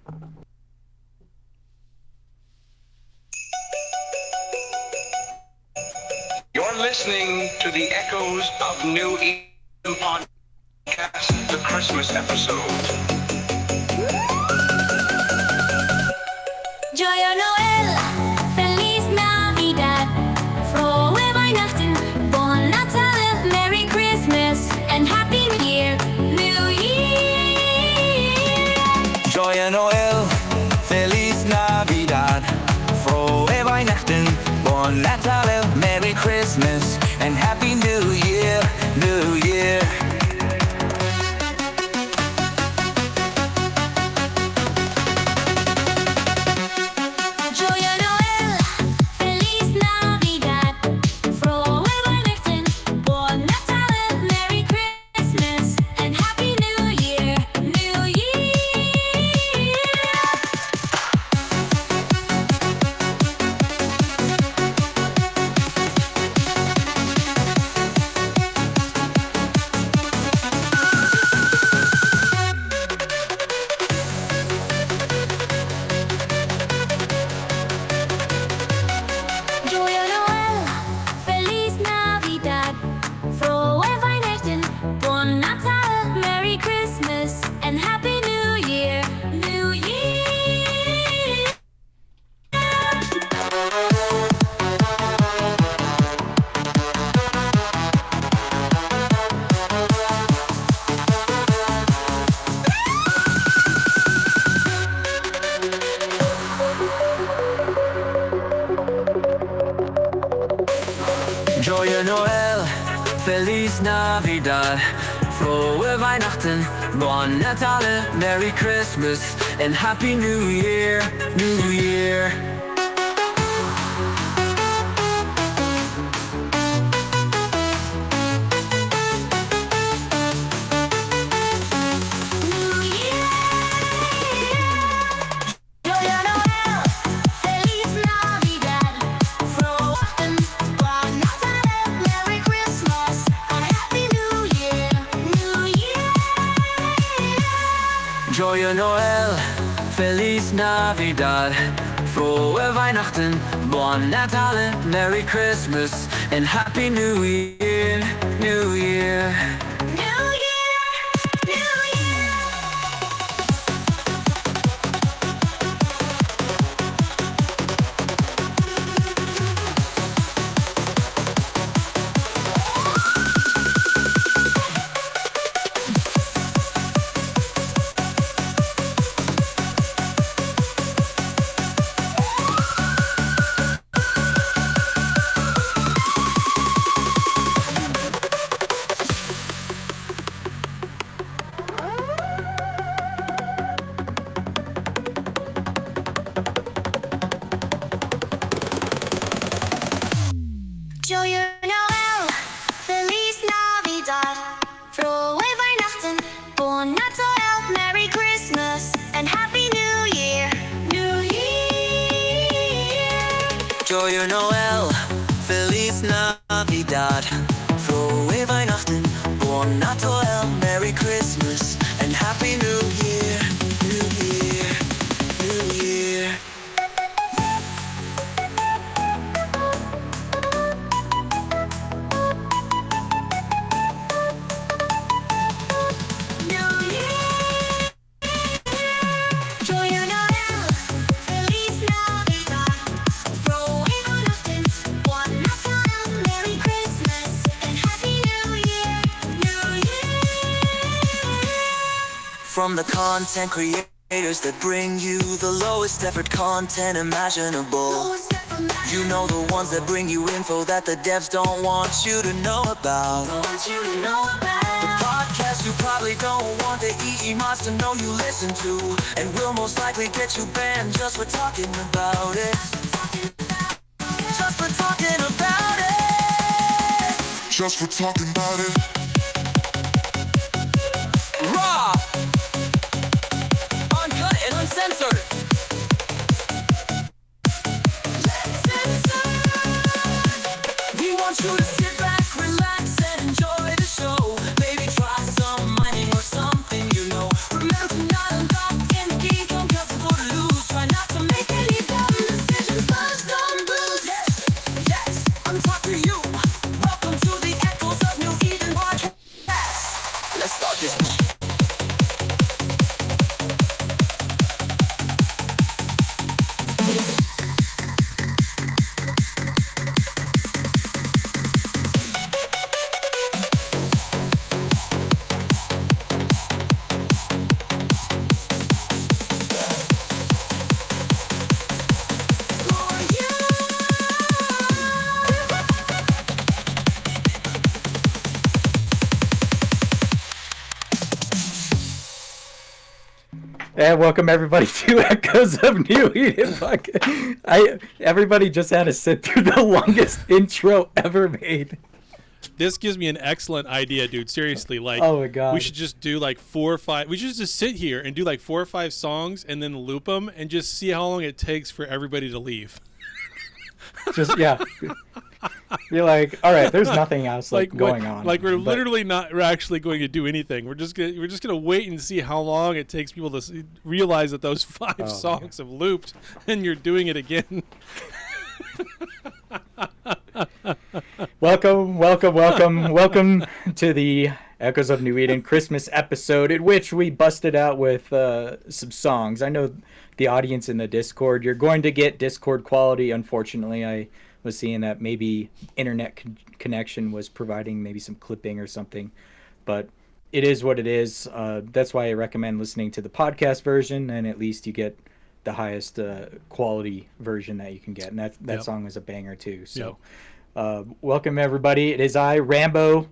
You're listening to the echoes of New EONE podcast, the Christmas episode. Joyeux Noël, Feliz Navidad, frohe Weihnachten, Bon Natale, Merry Christmas, and Happy New Year, New Year. Joyeux Noël, Feliz Navidad, frohe Weihnachten, Bon Natale, Merry Christmas, and Happy New Year, New Year. Joyeux Noël, Feliz Navidad, frohe Weihnachten, Bon Natale, Merry Christmas, and Happy New Year, New Year. Joyeux Noël, Feliz Navidad, frohe Weihnachten, Bon Natale, Merry Christmas, and Happy New Year, New Year. Joyeux Noël, Feliz Navidad, frohe Weihnachten, Bon Natale, Merry Christmas, and Happy New Year, New Year. New Year. Joyeux Noël, Feliz Navidad, frohe Weihnachten, Bon Natale, Merry Christmas, and Happy New Year, New Year. Joyeux Noël, Feliz Navidad, frohe Weihnachten, Bon Natale, Merry Christmas, and Happy New Year, New Year. New Year, New Year. Joyeux Noël, Feliz Navidad, frohe Weihnachten, Bon Natale, Merry Christmas, and Happy New Year, New Year. Joyeux Noël, Feliz Navidad, frohe Weihnachten, Bon Natale, Merry Christmas, and Happy New Year, New Year, New Year. New Year. Joyeux Noël, Feliz Navidad, frohe Weihnachten, Bon Natale, Merry Christmas, and Happy New Year, New Year. From the content creators that bring you the lowest effort content imaginable. You know the ones that bring you info that the devs don't want you to know about. The podcast you probably don't want the EE mods to know you listen to, and will most likely get you banned just for talking about it. Just for talking about it. Just for talking about it. Raw, uncut and uncensored. We want you to sit back, relax, and enjoy the show. Maybe try some mining or something, you know. Remember to not unlock in the geek on And welcome everybody to Echoes of New Eden podcast. Everybody just had to sit through the longest intro ever made. This gives me an excellent idea, dude. Seriously, like, oh my god, we should just do like 4 or 5. We should just sit here and do like 4 or 5 songs and then loop them and just see how long it takes for everybody to leave. Just yeah. You're like, all right, there's nothing else going on. Like we're literally not actually going to do anything. We're just gonna wait and see how long it takes people to realize that those 5 songs have looped, and you're doing it again. Welcome to the Echoes of New Eden Christmas episode, in which we busted out with some songs. I know the audience in the Discord, you're going to get Discord quality. Unfortunately, I was seeing that maybe internet connection was providing maybe some clipping or something, but it is what it is. That's why I recommend listening to the podcast version, and at least you get the highest quality version that you can get, and that song was a banger too. So welcome everybody. It is I, Rambo.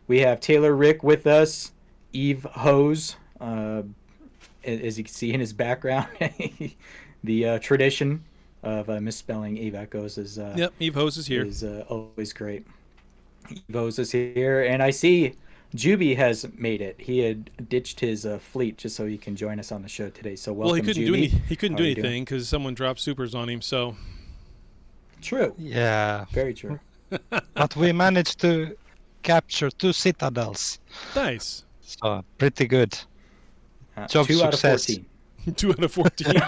We have Taylor Rick with us, Eve Hose, as you can see in his background. The tradition of misspelling Eve Echoes is Eve Hose is here. Is always great. Eve Hose is here, and I see Juby has made it. He had ditched his fleet just so he can join us on the show today. So welcome, he couldn't Juby. he couldn't do anything because someone dropped supers on him. So true. Yeah. Very true. But we managed to capture 2 citadels. Nice. So pretty good. Job 2 success. out of 14. 2 out of 14.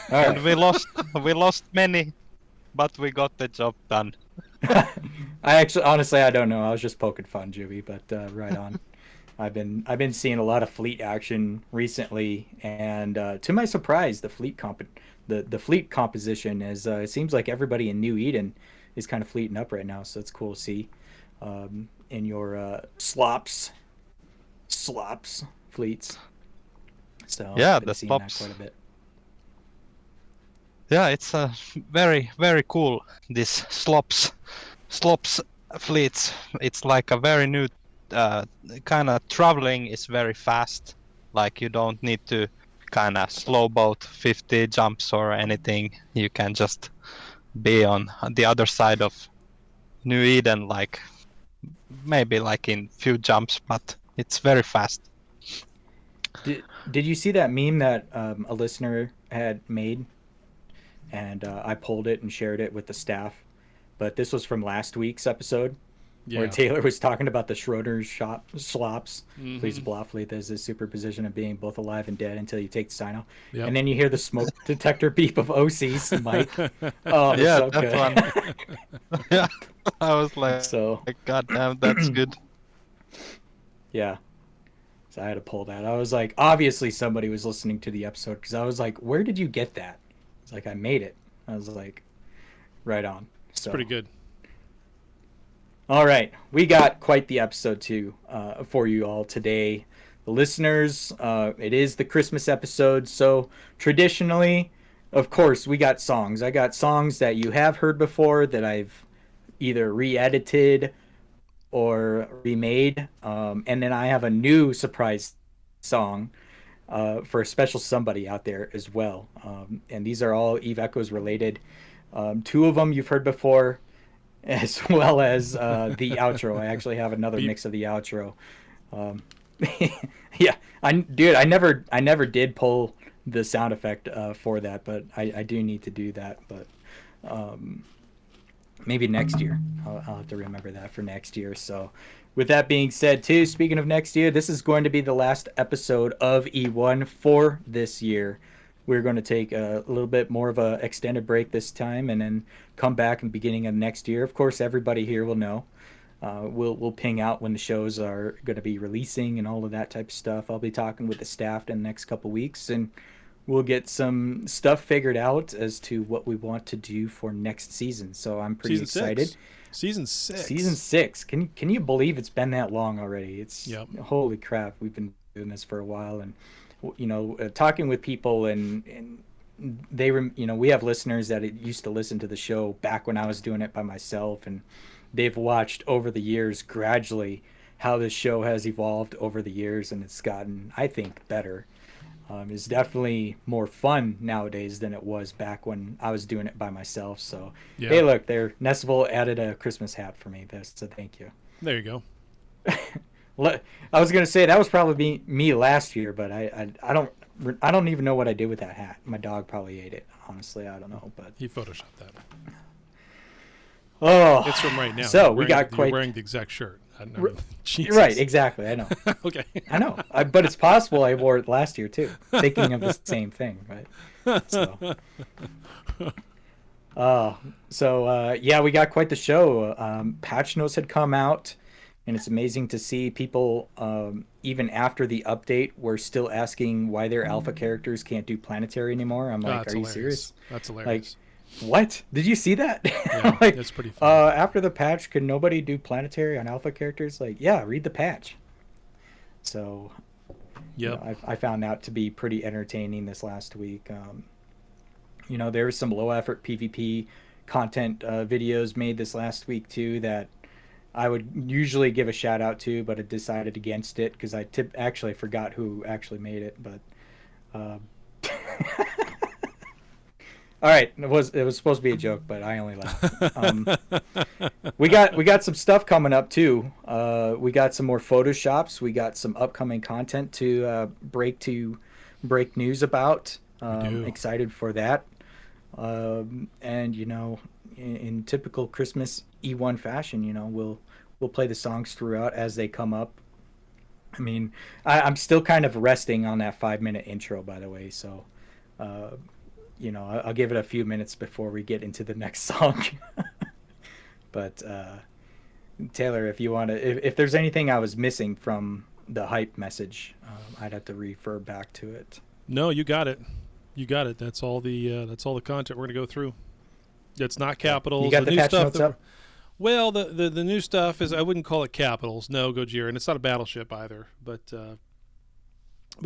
All right. And we lost many, but we got the job done. Honestly, I don't know. I was just poking fun, Juby, but right on. I've been seeing a lot of fleet action recently, and to my surprise, the fleet composition is it seems like everybody in New Eden is kind of fleeting up right now, so it's cool to see in your slops fleets. So yeah, I've been the seeing that slops. quite a bit. Yeah, it's very, very cool. This slops fleets. It's like a very new kind of traveling is very fast. Like you don't need to kind of slow boat 50 jumps or anything. You can just be on the other side of New Eden, like maybe like in few jumps, but it's very fast. Did you see that meme that a listener had made? And I pulled it and shared it with the staff. But this was from last week's episode, where Taylor was talking about the Schroeder's slops. Mm-hmm. Please Blauffleet. There's this superposition of being both alive and dead until you take the sign off. Yep. And then you hear the smoke detector beep of OC's Mike. Oh, Yeah, so that good. one. Yeah, I was like, So God damn, that's good. yeah. So I had to pull that. I was like, obviously somebody was listening to the episode, because I was like, where did you get that? It's like, I made it. I was like, right on. It's pretty good. All right, we got quite the episode too for you all today, the listeners. It is the Christmas episode, so traditionally, of course, we got songs. I got songs that you have heard before that I've either re-edited or remade, and then I have a new surprise song for a special somebody out there as well. And these are all Eve Echoes related. 2 of them you've heard before, as well as the outro. I actually have another mix of the outro. Yeah, I never did pull the sound effect for that, but I do need to do that. But maybe next year. I'll have to remember that for next year. So with that being said too, speaking of next year, this is going to be the last episode of E1 for this year. We're going to take a little bit more of a extended break this time, and then come back in the beginning of next year. Of course, everybody here will know. We'll ping out when the shows are going to be releasing and all of that type of stuff. I'll be talking with the staff in the next couple weeks, and we'll get some stuff figured out as to what we want to do for next season. So I'm pretty excited. Season 6. Season 6. Can you believe it's been that long already? It's holy crap. We've been doing this for a while, and talking with people, and they we have listeners that used to listen to the show back when I was doing it by myself, and they've watched over the years gradually how this show has evolved over the years, and it's gotten, I think, better. It's definitely more fun nowadays than it was back when I was doing it by myself. So, Yeah. hey, look, there, Nestival added a Christmas hat for me. So thank you. There you go. I was gonna say that was probably me last year, but I don't even know what I did with that hat. My dog probably ate it. Honestly, I don't know, but He photoshopped that. oh, It's from right now. So You're we got You're quite wearing the exact shirt. Jesus. right, exactly. I know. Okay. I know, but it's possible I wore it last year too, thinking of the same thing, right? So, yeah, we got quite the show. Patch notes had come out, and it's amazing to see people, even after the update, were still asking why their alpha characters can't do planetary anymore. I'm like, That's are you hilarious. serious? That's hilarious. What? Did you see that? Yeah, like, it's pretty funny. after the patch, could nobody do planetary on alpha characters? Like, yeah, read the patch. So, Yep. I found that to be pretty entertaining this last week. There was some low effort PvP content videos made this last week too that I would usually give a shout out to, but I decided against it because I actually forgot who actually made it. But all right, it was supposed to be a joke, but I only laughed. We got some stuff coming up too. We got some more photoshops. We got some upcoming content to break news about. do. Excited for that. And in typical Christmas E1 fashion, we'll play the songs throughout as they come up. I mean, I'm still kind of resting on that 5-minute intro, by the way. So, I'll give it a few minutes before we get into the next song. But Taylor, if you want to, if there's anything I was missing from the hype message, I'd have to refer back to it. No, you got it. You got it. That's all the content we're gonna go through. It's not capitals. You got the new patch stuff notes that up? Well, the new stuff is, I wouldn't call it capitals. No, Gojira, and it's not a battleship either. But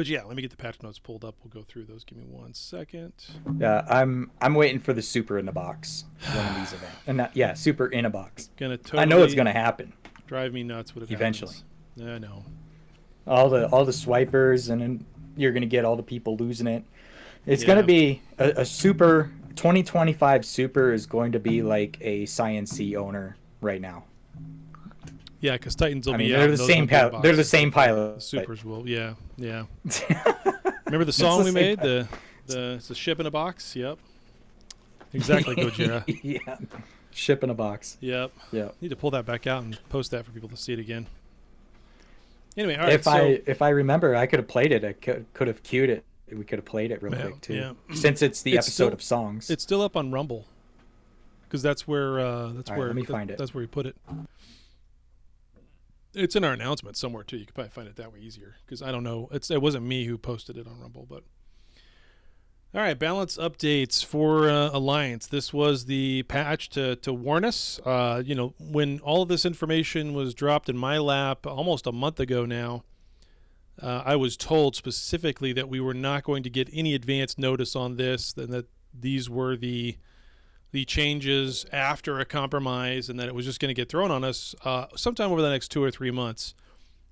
yeah, let me get the patch notes pulled up. We'll go through those. Give me 1 second. Yeah, I'm waiting for the super in the box one of these events, and super in a box. Gonna totally I know it's gonna happen drive me nuts when it eventually. happens. I know. All the swipers, and then you're gonna get all the people losing it. It's Yeah. gonna be a super 2025 super is going to be like a Science owner right now. Yeah, because Titans will I be mean, out. they're and the those same won't be in pilot. They're the boxes. same pilot. The but- supers will. Yeah. Remember the song the we same made? pilot. It's the ship in a box. Yep. Exactly, Gojira. Yeah, ship in a box. Yep. Yeah. Need to pull that back out and post that for people to see it again. Anyway, all right. If I remember, I could have played it. I could have queued it. We could have played it real Yeah, quick too. yeah. Since it's the It's episode still- of songs. It's still up on Rumble, because that's where let me find it. That's where we put it. It's in our announcement somewhere too. You could probably find it that way easier, because I don't know. It wasn't me who posted it on Rumble, but all right. Balance updates for Alliance. This was the patch to warn us. When all of this information was dropped in my lap almost a month ago now, I was told specifically that we were not going to get any advance notice on this, and that these were the changes after a compromise, and that it was just going to get thrown on us sometime over the next 2 or 3 months,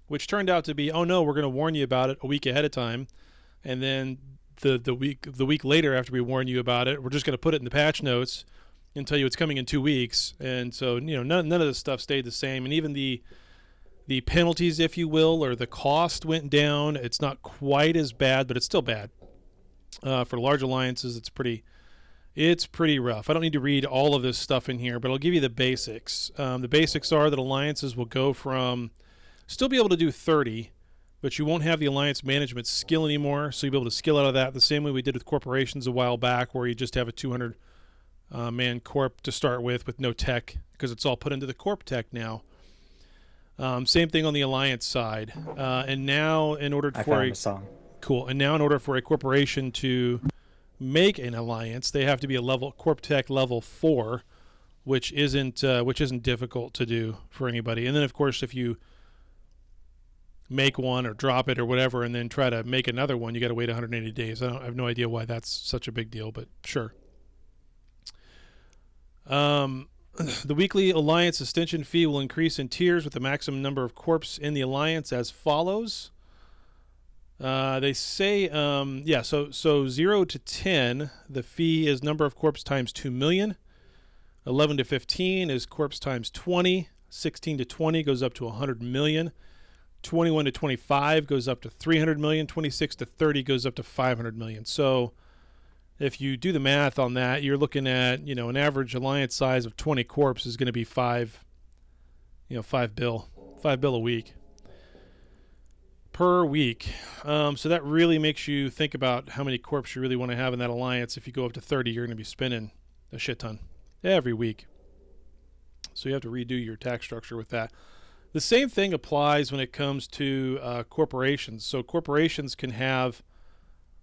which turned out to be, oh no, we're going to warn you about it a week ahead of time, and then the week later after we warn you about it, we're just going to put it in the patch notes and tell you it's coming in 2 weeks. And so none of this stuff stayed the same, and even the penalties, if you will, or the cost went down. It's not quite as bad, but it's still bad. For large alliances, it's pretty rough. I don't need to read all of this stuff in here, but I'll give you the basics. The basics are that alliances will go from still be able to do 30, but you won't have the alliance management skill anymore, so you'll be able to skill out of that the same way we did with corporations a while back, where you just have a 200 man corp to start with no tech, because it's all put into the corp tech now. Same thing on the alliance side. And now in order I for found the song. Cool. And now in order for a corporation to make an alliance, they have to be a corp tech level 4, which isn't difficult to do for anybody. And then of course, if you make one or drop it or whatever, and then try to make another one, you got to wait 180 days. I have no idea why that's such a big deal, but sure. The weekly alliance extension fee will increase in tiers with the maximum number of corps in the alliance as follows. They say, so 0 to 10, the fee is number of corps times 2 million. 11 to 15 is corps times 20. 16 to 20 goes up to 100 million. 21 to 25 goes up to 300 million. 26 to 30 goes up to 500 million. So if you do the math on that, you're looking at, an average alliance size of 20 corps is going to be $5 bill a week per week. So that really makes you think about how many corps you really want to have in that alliance. If you go up to 30, you're going to be spending a shit ton every week. So you have to redo your tax structure with that. The same thing applies when it comes to corporations. So corporations can have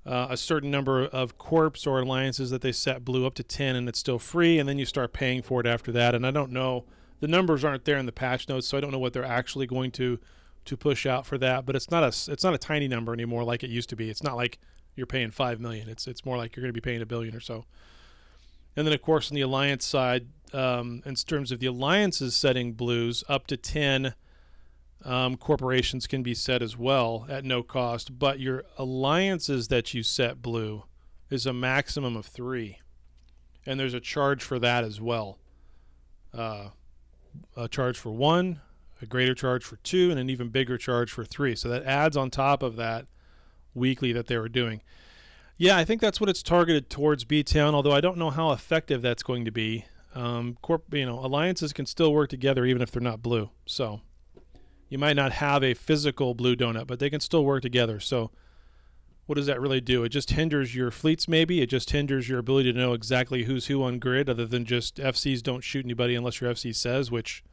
a certain number of corps or alliances that they set blue up to 10, and it's still free, and then you start paying for it after that. And I don't know, the numbers aren't there in the patch notes, so I don't know what they're actually going to push out for that. But it's not a tiny number anymore like it used to be. It's not like you're paying $5 million. It's more like you're going to be paying $1 billion or so. And then of course on the alliance side, in terms of the alliances setting blues, up to 10 corporations can be set as well at no cost, but your alliances that you set blue is a maximum of 3, and there's a charge for that as well. A charge for 1, a greater charge for 2, and an even bigger charge for 3. So that adds on top of that weekly that they were doing. Yeah, I think that's what it's targeted towards B-Town, although I don't know how effective that's going to be. Alliances can still work together even if they're not blue. So you might not have a physical blue donut, but they can still work together. So what does that really do? It just hinders your fleets, maybe. It just hinders your ability to know exactly who's who on grid, other than just FCs don't shoot anybody unless your FC says, which,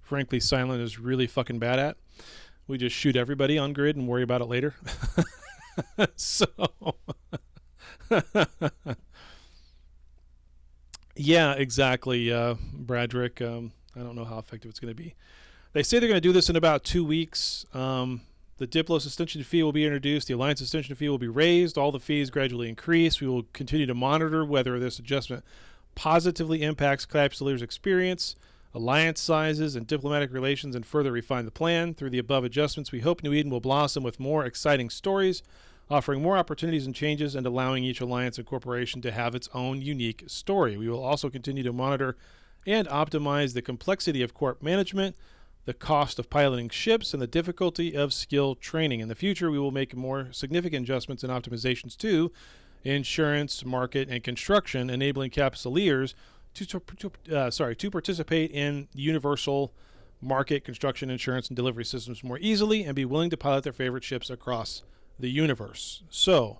frankly, Silent is really fucking bad at. We just shoot everybody on grid and worry about it later. So, yeah, exactly, Bradrick. I don't know how effective it's going to be. They say they're going to do this in about 2 weeks. The Diplos extension fee will be introduced. The Alliance extension fee will be raised. All the fees gradually increase. We will continue to monitor whether this adjustment positively impacts Capsuleer's experience, alliance sizes, and diplomatic relations, and further refine the plan. Through the above adjustments, we hope New Eden will blossom with more exciting stories, offering more opportunities and changes, and allowing each alliance and corporation to have its own unique story. We will also continue to monitor and optimize the complexity of corp management, the cost of piloting ships, and the difficulty of skill training. In the future, we will make more significant adjustments and optimizations to insurance, market, and construction, enabling Capsuleers to participate in universal market, construction, insurance, and delivery systems more easily, and be willing to pilot their favorite ships across the universe. So,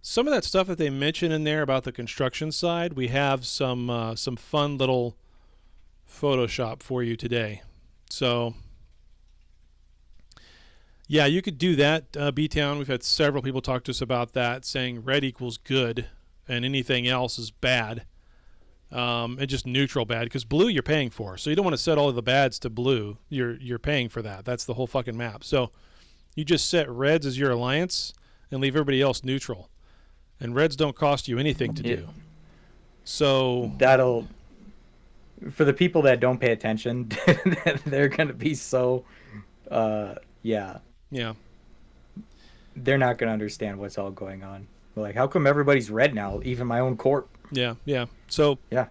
some of that stuff that they mention in there about the construction side, we have some fun little Photoshop for you today. So, yeah, you could do that, B-Town. We've had several people talk to us about that, saying red equals good and anything else is bad. And just neutral bad, because blue you're paying for. So you don't want to set all of the bads to blue. You're paying for that. That's the whole fucking map. So you just set reds as your alliance and leave everybody else neutral. And reds don't cost you anything to do. So that'll, for the people that don't pay attention, they're gonna be so yeah. They're not gonna understand what's all going on. Like, how come everybody's red now, even my own corp? Yeah. So yeah,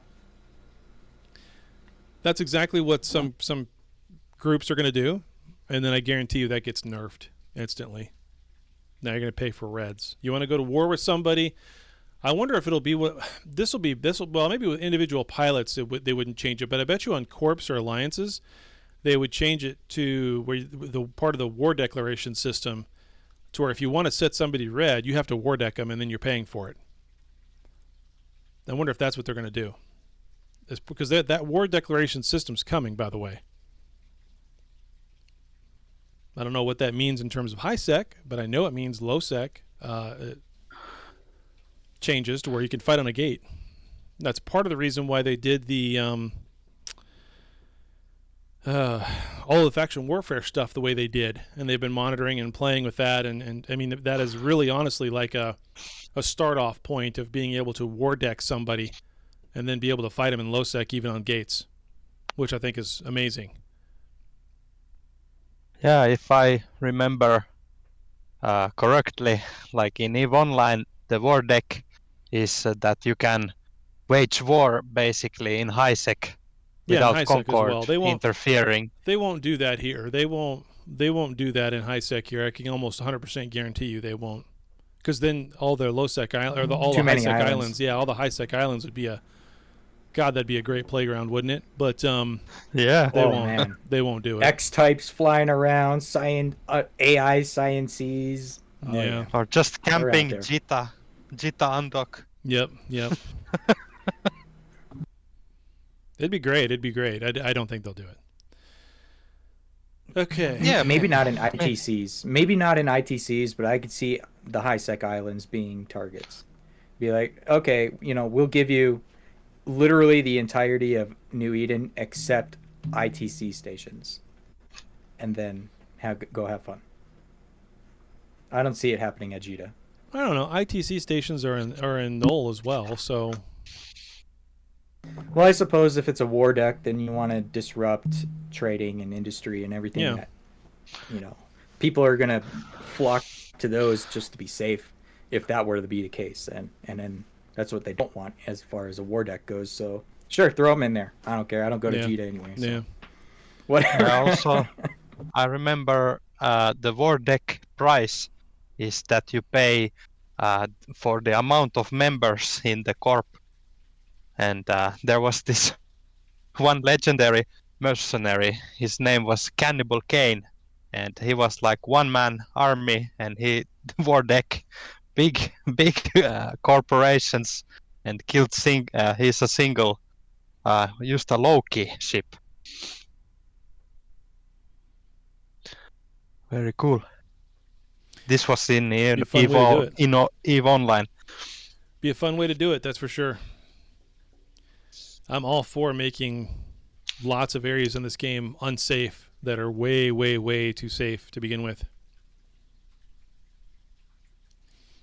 that's exactly what some groups are going to do, and then I guarantee you that gets nerfed instantly. Now you're going to pay for reds. You want to go to war with somebody? I wonder if it'll be what this will. Well, maybe with individual pilots they wouldn't change it, but I bet you on corps or alliances they would change it to where the part of the war declaration system, to where if you want to set somebody red, you have to war deck them, and then you're paying for it. I wonder if that's what they're going to do. It's because that war declaration system's coming, by the way. I don't know what that means in terms of high sec, but I know it means low sec. It changes to where you can fight on a gate. That's part of the reason why they did the all all the faction warfare stuff the way they did, and they've been monitoring and playing with that, and I mean that is really honestly like a start off point of being able to war deck somebody and then be able to fight them in low sec even on gates, which I think is amazing. Yeah, if I remember correctly, like in EVE Online, the war deck is that you can wage war basically in high sec Yeah, in without high sec as Concord well. They won't interfering. They won't do that here. They won't do that in high sec here. I can almost 100% guarantee you they won't. Because then all their low sec all Too the high many sec islands. yeah, all the high sec islands would be that'd be a great playground, wouldn't it? But Yeah. they Oh, won't. man. They won't do it. X types flying around, AI sciences. Oh, Yeah. Or just They're out camping there. Jita undock. Yep. It'd be great. I don't think they'll do it. Okay. Yeah, Maybe not in ITCs. Maybe not in ITCs, but I could see the high sec islands being targets. Be like, okay, we'll give you literally the entirety of New Eden except ITC stations, and then go have fun. I don't see it happening at Jita. I don't know. ITC stations are in Null as well, so Well, I suppose if it's a war deck, then you want to disrupt trading and industry and everything Yeah. that, people are going to flock to those just to be safe if that were to be the case. And then that's what they don't want as far as a war deck goes. So sure, throw them in there. I don't care. I don't go to Yeah. Jita anyway. So yeah. whatever. I remember the war deck price is that you pay for the amount of members in the corp. And there was this one legendary mercenary. His name was Cannibal Kane, and he was like one-man army, and he war deck big corporations and killed he's a single used a Loki ship. Very cool. This was in Be a fun way to do EVE Online. Be a fun way to do it, that's for sure. I'm all for making lots of areas in this game unsafe that are way, way, way too safe to begin with.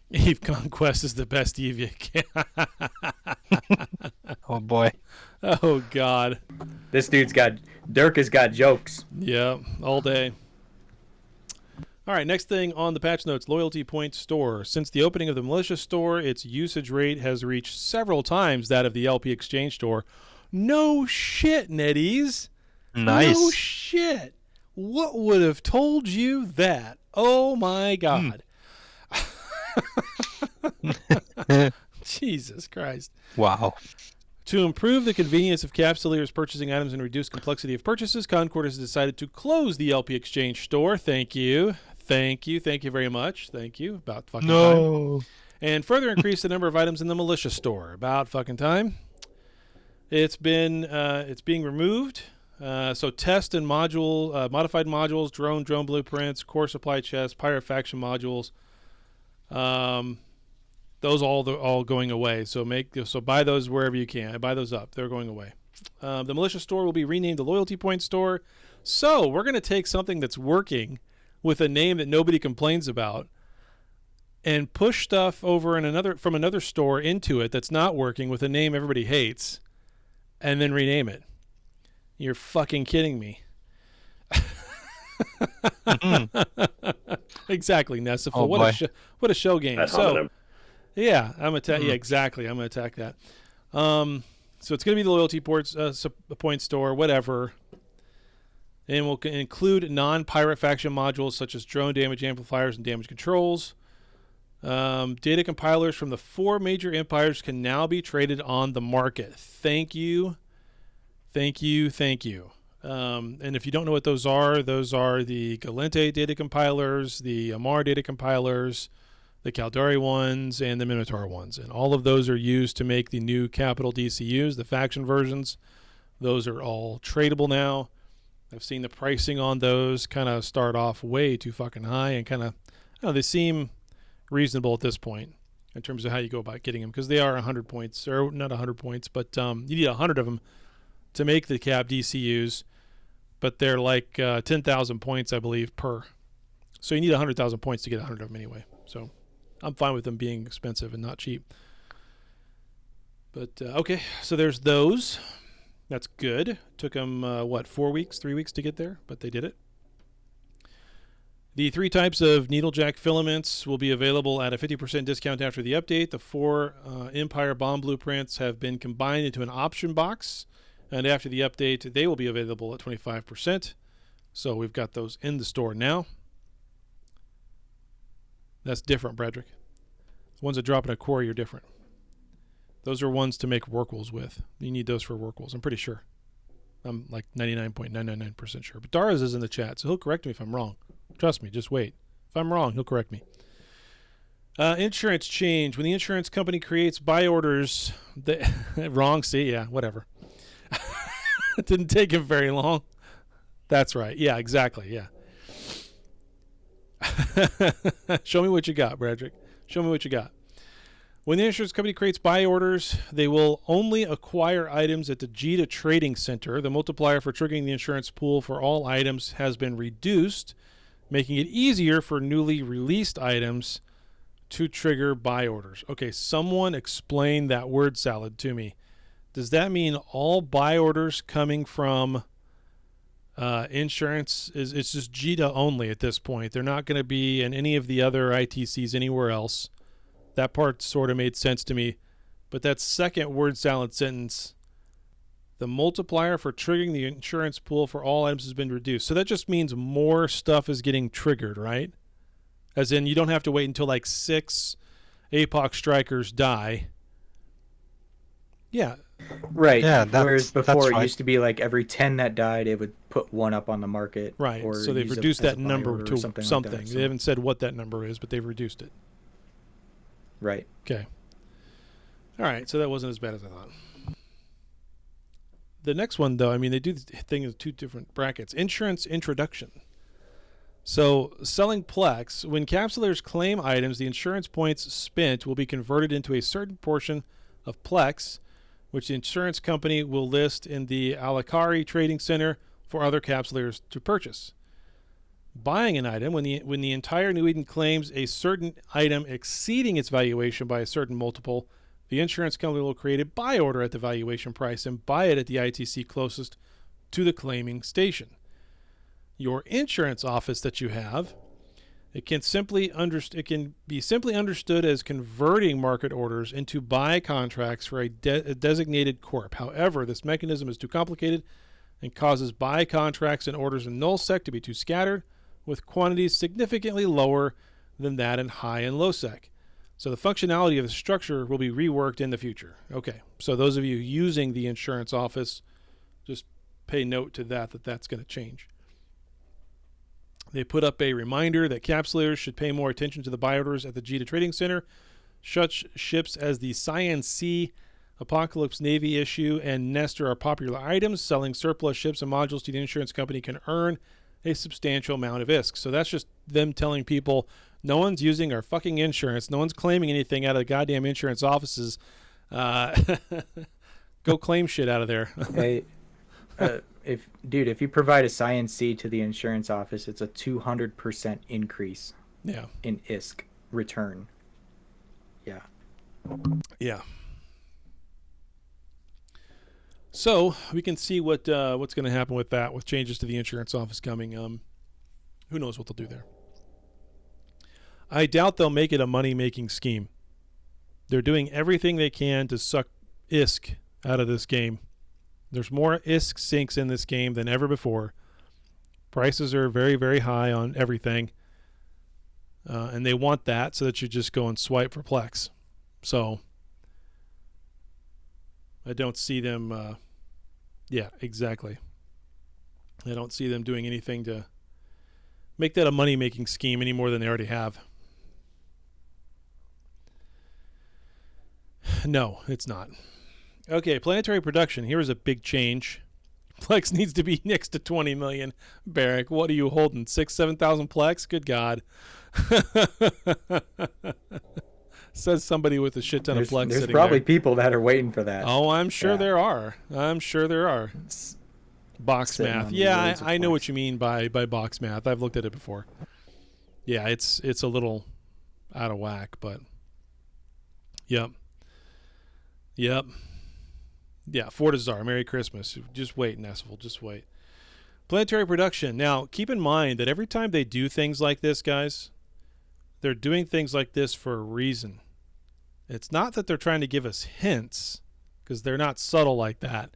Eve Conquest is the best Eve you can. Oh boy. Oh, God. This Dirk has got jokes. Yeah, all day. All right, next thing on the patch notes, Loyalty Point Store. Since the opening of the Militia Store, its usage rate has reached several times that of the LP Exchange Store. No shit, Netties. Nice. No shit. What would have told you that? Oh, my God. Jesus Christ. Wow. To improve the convenience of capsuleers purchasing items and reduce complexity of purchases, Concord has decided to close the LP Exchange Store. Thank you. Thank you very much. Thank you. About fucking time. No. And further increase the number of items in the Militia Store. About fucking time. It's being removed. So test and modified modules, drone blueprints, core supply chests, pirate faction modules. Those all going away. So buy those wherever you can. Buy those up. They're going away. The Militia Store will be renamed the Loyalty Point Store. So we're going to take something that's working with a name that nobody complains about and push stuff over from another store into it that's not working with a name everybody hates and then rename it. You're fucking kidding me. Exactly, Nessiful. Oh, what a show game. That's So homonym. yeah, I'm attack. Yeah, exactly. I'm gonna attack that. So it's gonna be the Loyalty Point Store, whatever. And we'll include non-pirate faction modules such as drone damage amplifiers and damage controls. Data compilers from the 4 major empires can now be traded on the market. Thank you. And if you don't know what those are the Galente data compilers, the Amar data compilers, the Caldari ones, and the Minotaur ones. And all of those are used to make the new capital DCUs, the faction versions. Those are all tradable now. I've seen the pricing on those kind of start off way too fucking high and kind of, they seem reasonable at this point in terms of how you go about getting them because they are 100 points, or not 100 points, but you need 100 of them to make the cap DCUs. but they're like 10,000 points, I believe, per. So you need 100,000 points to get 100 of them anyway. So I'm fine with them being expensive and not cheap. But okay, so there's those. That's good. Took them, 4 weeks, 3 weeks to get there, but they did it. The 3 types of needlejack filaments will be available at a 50% discount after the update. The 4 Empire bomb blueprints have been combined into an option box, and after the update, they will be available at 25%. So we've got those in the store now. That's different, Bradrick. The ones that drop in a quarry are different. Those are ones to make Workwolves with. You need those for Workwolves, I'm pretty sure. I'm like 99.999% sure. But Dara's is in the chat, so he'll correct me if I'm wrong. Trust me, just wait. If I'm wrong, he'll correct me. Insurance change. When the insurance company creates buy orders, wrong, see, yeah, whatever. It didn't take him very long. That's right. Yeah, exactly, yeah. Show me what you got, Bradrick. Show me what you got. When the insurance company creates buy orders, they will only acquire items at the Jita Trading Center. The multiplier for triggering the insurance pool for all items has been reduced, making it easier for newly released items to trigger buy orders. Okay, someone explain that word salad to me. Does that mean all buy orders coming from insurance it's just Jita only at this point? They're not going to be in any of the other ITCs anywhere else. That part sort of made sense to me. But that second word salad sentence, the multiplier for triggering the insurance pool for all items has been reduced. So that just means more stuff is getting triggered, right? As in, you don't have to wait until like 6 APOC strikers die. Yeah. Right. Yeah, whereas that's before right. it used to be like every 10 that died, it would put one up on the market. Right. Or So they've use reduced as that a buy number order to or something. like that, They haven't said what that number is, but they've reduced it. Right. Okay. All right. So that wasn't as bad as I thought. The next one, though, I mean, they do the thing in 2 different brackets. Insurance introduction. So selling Plex, when capsulars claim items, the insurance points spent will be converted into a certain portion of Plex, which the insurance company will list in the Alakari Trading Center for other capsulars to purchase. Buying an item, when the entire New Eden claims a certain item exceeding its valuation by a certain multiple, the insurance company will create a buy order at the valuation price and buy it at the ITC closest to the claiming station. Your insurance office that you have, it can be simply understood as converting market orders into buy contracts for a designated corp. However, this mechanism is too complicated and causes buy contracts and orders in nullsec to be too scattered, with quantities significantly lower than that in high and low sec. So the functionality of the structure will be reworked in the future. Okay, so those of you using the insurance office, just pay note to that's going to change. They put up a reminder that capsulators should pay more attention to the buy orders at the Jita Trading Center. Such ships as the Cyan Sea, Apocalypse Navy issue, and Nestor are popular items. Selling surplus ships and modules to the insurance company can earn a substantial amount of ISK. So that's just them telling people, no one's using our fucking insurance. No one's claiming anything out of the goddamn insurance offices. Go claim shit out of there. Hey, if you provide a Cyan C to the insurance office, it's a 200% increase in ISK return. Yeah. Yeah. So we can see what's going to happen with that, with changes to the insurance office coming. Who knows what they'll do there? I doubt they'll make it a money-making scheme. They're doing everything they can to suck ISK out of this game. There's more ISK sinks in this game than ever before. Prices are very, very high on everything. And they want that so that you just go and swipe for Plex. So I don't see them... yeah, exactly. I don't see them doing anything to make that a money-making scheme any more than they already have. No, it's not. Okay, planetary production. Here's a big change. Plex needs to be next to 20 million. Barrick, what are you holding? 7,000 Plex? Good God. Says somebody with a shit ton of Plex. There's probably people that are waiting for that. Oh, I'm sure there are. I'm sure there are. Box sitting math. on Yeah, loads of I know points. what you mean by box math. I've looked at it before. Yeah, it's a little out of whack, but yep. Yep. Yeah, Fortizar, Merry Christmas. Just wait, Nessel, just wait. Planetary production. Now, keep in mind that every time they do things like this, guys, they're doing things like this for a reason. It's not that they're trying to give us hints, because they're not subtle like that.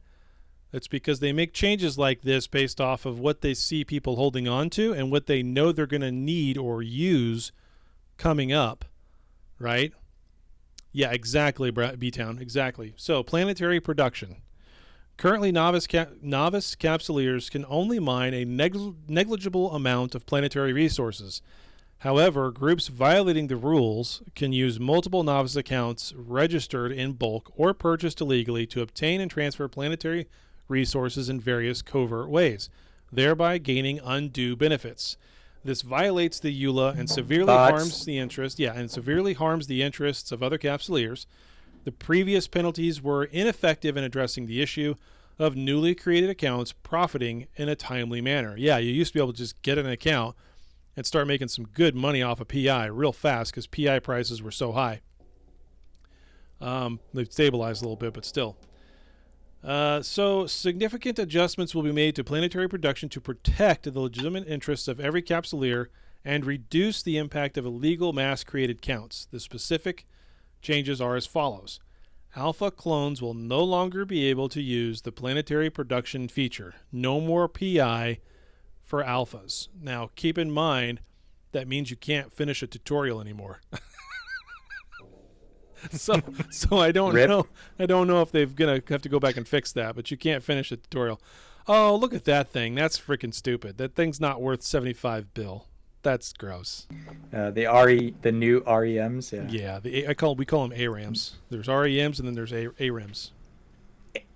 It's because they make changes like this based off of what they see people holding on to and what they know they're going to need or use coming up, right? Yeah, exactly, B-Town, exactly. So, planetary production. Currently, novice capsuleers can only mine a negligible amount of planetary resources. However, groups violating the rules can use multiple novice accounts registered in bulk or purchased illegally to obtain and transfer planetary resources in various covert ways, thereby gaining undue benefits. This violates the EULA and severely harms the interests of other capsuleers. The previous penalties were ineffective in addressing the issue of newly created accounts profiting in a timely manner. Yeah, you used to be able to just get an account and start making some good money off of PI real fast because PI prices were so high. They've stabilized a little bit, but still. So significant adjustments will be made to planetary production to protect the legitimate interests of every capsuleer and reduce the impact of illegal mass-created counts. The specific changes are as follows. Alpha clones will no longer be able to use the planetary production feature. No more PI for alphas. Now, keep in mind, that means you can't finish a tutorial anymore. So I don't know. I don't know if they're gonna have to go back and fix that, but you can't finish a tutorial. Oh, look at that thing. That's freaking stupid. That thing's not worth 75 bill. That's gross. The new REMs. Yeah. We call them ARAMs. There's REMs and then there's ARAMs.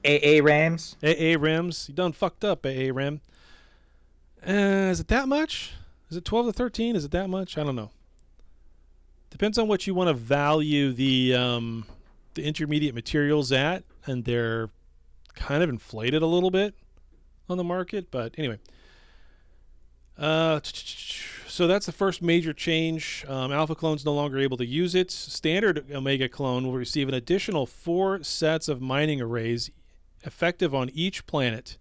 ARAMs. ARAMs. You done fucked up, ARAM. Is it that much? Is it 12 to 13? Is it that much? I don't know. Depends on what you want to value the intermediate materials at, and they're kind of inflated a little bit on the market. But anyway, so that's the first major change. Alpha clone's no longer able to use it. Standard Omega clone will receive an additional 4 sets of mining arrays effective on each planet,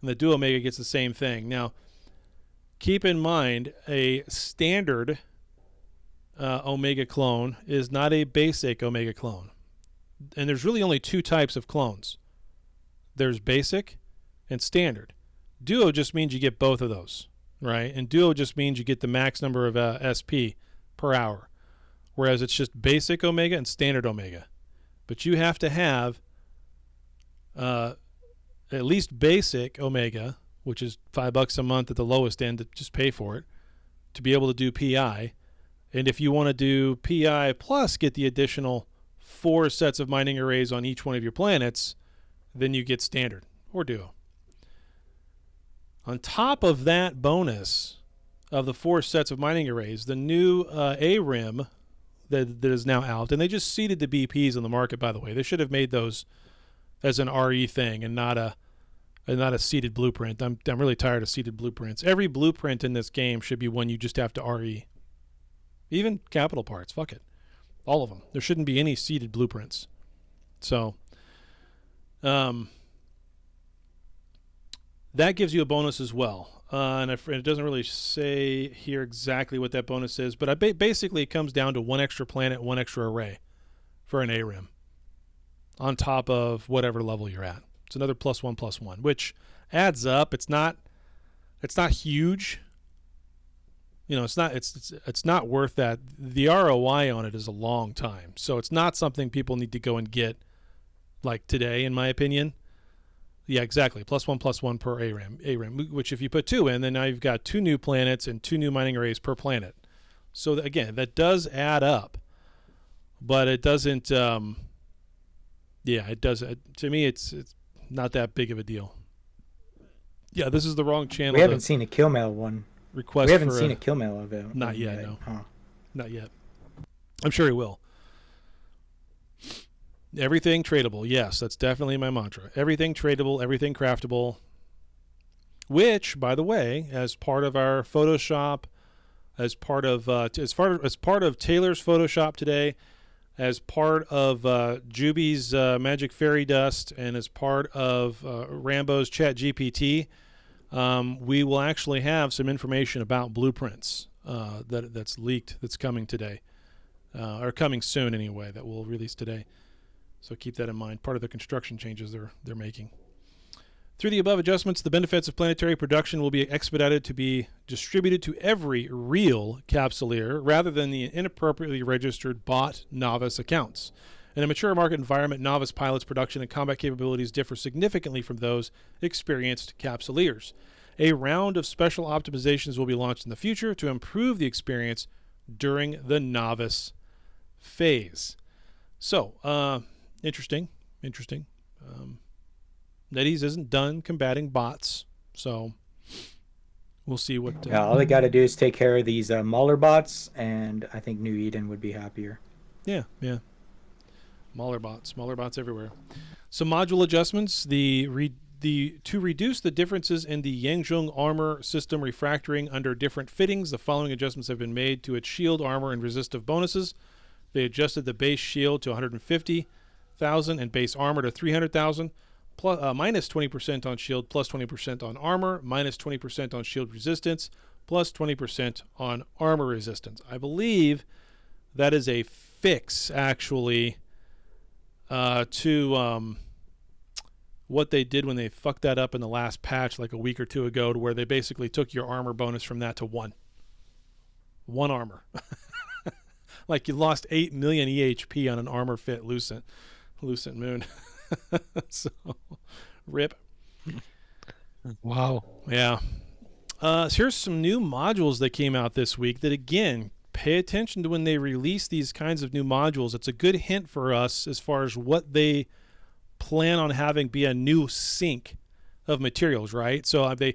and the Duo Omega gets the same thing. Now, keep in mind, a standard Omega clone is not a basic Omega clone. And there's really only 2 types of clones. There's basic and standard. Duo just means you get both of those, right? And duo just means you get the max number of SP per hour. Whereas it's just basic Omega and standard Omega. But you have to have at least basic Omega, which is $5 a month at the lowest end to just pay for it, to be able to do PI. And if you want to do PI plus get the additional 4 sets of mining arrays on each one of your planets, then you get standard or duo. On top of that bonus of the 4 sets of mining arrays, the new ARIM that is now out, and they just seeded the BPs on the market, by the way. They should have made those as an RE thing and not a seeded blueprint. I'm really tired of seeded blueprints. Every blueprint in this game should be one you just have to RE. Even capital parts, fuck it. All of them. There shouldn't be any seeded blueprints. So, that gives you a bonus as well. And it doesn't really say here exactly what that bonus is, but basically it comes down to 1 extra planet, 1 extra array for an ARIM on top of whatever level you're at. It's another +1/+1, which adds up. It's not huge. You know, it's not worth that. The ROI on it is a long time, so it's not something people need to go and get like today, in my opinion. Yeah, exactly. +1/+1 per ARAM, which if you put 2 in, then now you've got 2 new planets and 2 new mining arrays per planet. So again, that does add up, but it doesn't. It does. To me, it's not that big of a deal. Yeah, this is the wrong channel. We haven't seen a kill mail one. Request. We haven't seen a kill mail of it. Not yet, no. Huh. Not yet. I'm sure he will. Everything tradable. Yes, that's definitely my mantra. Everything tradable, everything craftable. which, by the way, as part of our Photoshop, as part of Taylor's Photoshop today, as part of Juby's Magic Fairy Dust, and as part of Rambo's Chat GPT, we will actually have some information about blueprints that's leaked, that's coming today, or coming soon anyway, that we'll release today. So keep that in mind. Part of the construction changes they're making. Through the above adjustments, the benefits of planetary production will be expedited to be distributed to every real capsuleer rather than the inappropriately registered bot novice accounts. In a mature market environment, novice pilots' production and combat capabilities differ significantly from those experienced capsuleers. A round of special optimizations will be launched in the future to improve the experience during the novice phase. So, interesting. NetEase isn't done combating bots, so we'll see what... Yeah, all they got to do is take care of these Mauler bots, and I think New Eden would be happier. Yeah. Mauler bots everywhere. Some module adjustments. To reduce the differences in the Yangzhong armor system refractoring under different fittings, the following adjustments have been made to its shield, armor, and resistive bonuses. They adjusted the base shield to 150,000 and base armor to 300,000. Minus 20% on shield, plus 20% on armor, minus 20% on shield resistance, plus 20% on armor resistance. I believe that is a fix, actually, to what they did when they fucked that up in the last patch like a week or two ago, to where they basically took your armor bonus from that to one armor. Like you lost 8 million EHP on an armor fit Lucent Moon. So, rip. Wow. Yeah. So here's some new modules that came out this week that, again, pay attention to when they release these kinds of new modules. It's a good hint for us as far as what they plan on having be a new sink of materials, right? So they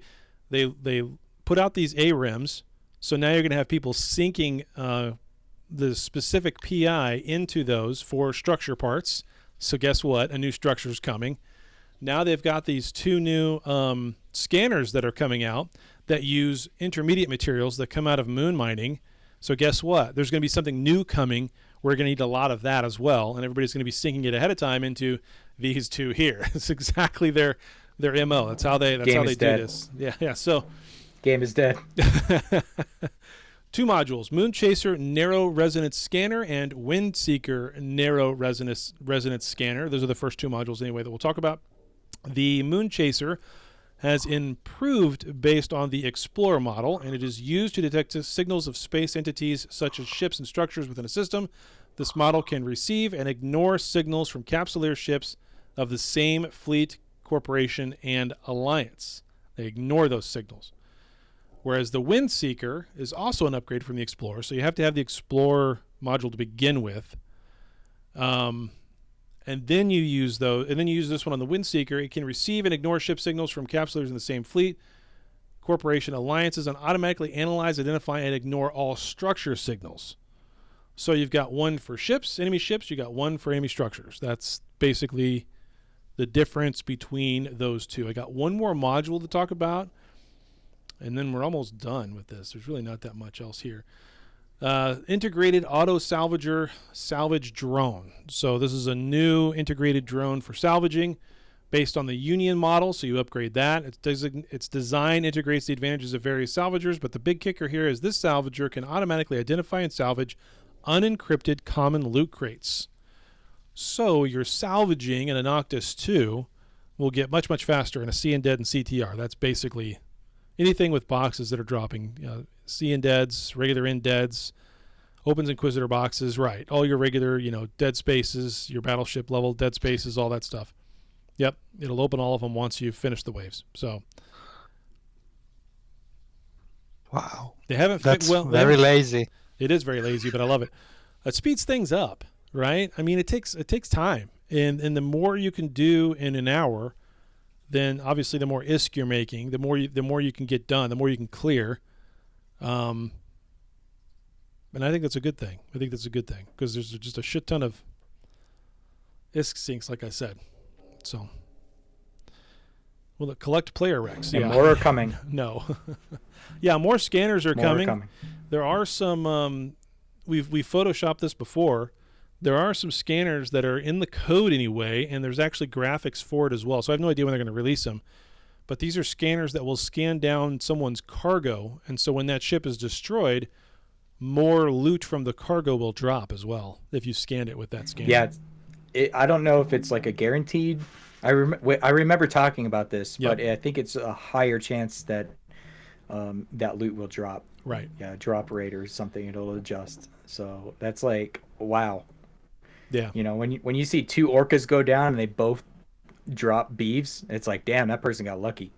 put out these ARIMs, so now you're going to have people sinking the specific PI into those for structure parts. So guess what? A new structure is coming. Now they've got these two new scanners that are coming out that use intermediate materials that come out of moon mining. So guess what? There's going to be something new coming. We're going to need a lot of that as well, and everybody's going to be syncing it ahead of time into these two here. It's exactly their MO. That's how they do this. Yeah. So Game is dead. two modules: Moon Chaser Narrow Resonance Scanner and Wind Seeker Narrow Resonance Scanner. Those are the first two modules anyway that we'll talk about. The Moon Chaser has improved based on the Explorer model, and it is used to detect signals of space entities such as ships and structures within a system. This model can receive and ignore signals from capsuleer ships of the same fleet, corporation, and alliance. They ignore those signals. Whereas the Wind Seeker is also an upgrade from the Explorer, so you have to have the Explorer module to begin with, and then you use this one on the Wind Seeker. It can receive and ignore ship signals from capsuleers in the same fleet, corporation, alliances, and automatically analyze, identify, and ignore all structure signals. So you've got one for ships, enemy ships. You got one for enemy structures. That's basically the difference between those two. I got one more module to talk about, and then we're almost done with this. There's really not that much else here. Integrated auto salvage drone. So this is a new integrated drone for salvaging based on the Union model, so you upgrade that. Its design integrates the advantages of various salvagers, but the big kicker here is this salvager can automatically identify and salvage unencrypted common loot crates. So your salvaging in an Noctis 2 will get much, much faster in a C and Dead and CTR. That's basically anything with boxes that are dropping. C and Deads, regular in Deads, Opens Inquisitor boxes, right. All your regular, dead spaces, your battleship level dead spaces, all that stuff. Yep, it'll open all of them once you've finished the waves. So, wow, they haven't. That's very lazy. It is very lazy, but I love it. It speeds things up, right? I mean, it takes time, and the more you can do in an hour, then obviously the more ISK you're making, the more you can get done, the more you can clear. And I think that's a good thing. I think that's a good thing because there's just a shit ton of ISK sinks, like I said. So Will it collect player recs? And more are coming. No. Yeah, more scanners are More coming. are coming. There are some. We've photoshopped this before. There are some scanners that are in the code anyway, and there's actually graphics for it as well. So I have no idea when they're going to release them. But these are scanners that will scan down someone's cargo, and so when that ship is destroyed, more loot from the cargo will drop as well if you scanned it with that scanner. Yeah, I don't know if it's like a guaranteed. I remember talking about this, Yep. but I think it's a higher chance that that loot will drop. Right. Yeah, drop rate or something. It'll adjust. So that's like, wow. Yeah. You know, when you see two orcas go down and they both drop beeves, it's like, damn, that person got lucky.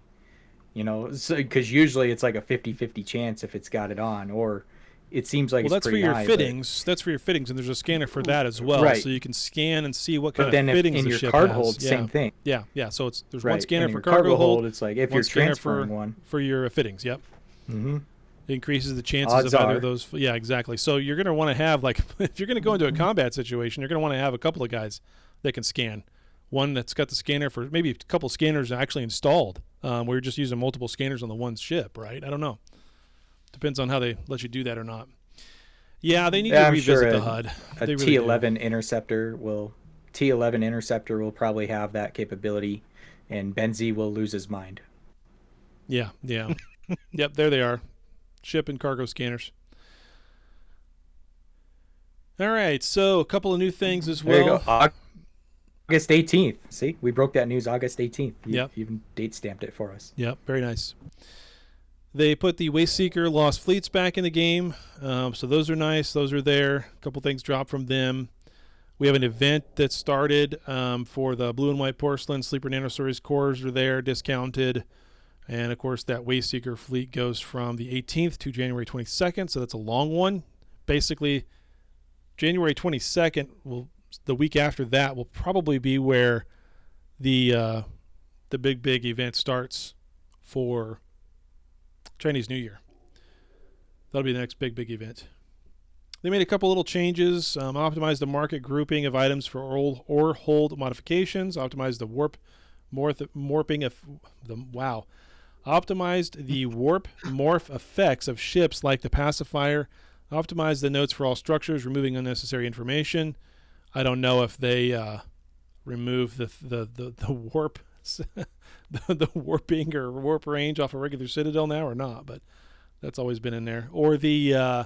You know, because usually it's like a 50-50 chance if it's got it on, or it seems like Well, it's that's for pretty your high, fittings. That's for your fittings, and there's a scanner for that as well. Right. So you can scan and see what But kind then of if fittings in the your ship card has. hold, Yeah. same thing. Yeah, yeah. So there's Right. one scanner And for your cargo hold. It's like if one you're scanner transferring one. for your fittings. Yep. Mm-hmm. It increases the chances Odds of either are. of those. Yeah, exactly. So you're going to want to have, like, if you're going to go into a combat situation, you're going to want to have a couple of guys that can scan. One that's got the scanner for maybe a couple scanners actually installed. We're just using multiple scanners on the one ship, right? I don't know. Depends on how they let you do that or not. Yeah, they need to I'm revisit sure the HUD. A They really do. T11 interceptor will probably have that capability, and Benzie will lose his mind. Yeah, yeah. Yep, there they are. Ship and cargo scanners. All right, so a couple of new things as There you well. go. August 18th. See, we broke that news August 18th. You Yep. even date stamped it for us. Yep, very nice. They put the Waste Seeker Lost Fleets back in the game, so those are nice. Those are there. A couple things dropped from them. We have an event that started for the Blue and White Porcelain. Sleeper Nanosaurus cores are there, discounted. And, of course, that Waste Seeker fleet goes from the 18th to January 22nd, so that's a long one. Basically, January 22nd, the week after that, will probably be where the big event starts for Chinese New Year. That'll be the next big event. They made a couple little changes, optimized the market grouping of items for or hold modifications, optimized the optimized the warp morph effects of ships like the pacifier, optimized the notes for all structures, removing unnecessary information. I don't know if they remove the warp the warping or warp range off a regular Citadel now or not, but that's always been in there. Or the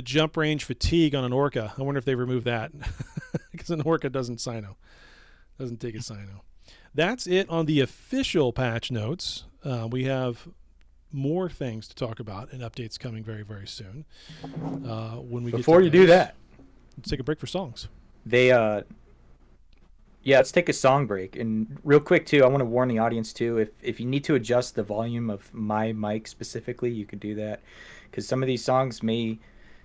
jump range fatigue on an Orca. I wonder if they remove that because an Orca doesn't take a Sino. That's it on the official patch notes. We have more things to talk about and updates coming very, very soon. When we Before get to you do those, that, let's take a break for songs. Let's take a song break. And real quick, too, I want to warn the audience, too, if you need to adjust the volume of my mic specifically, you can do that. Because some of these songs may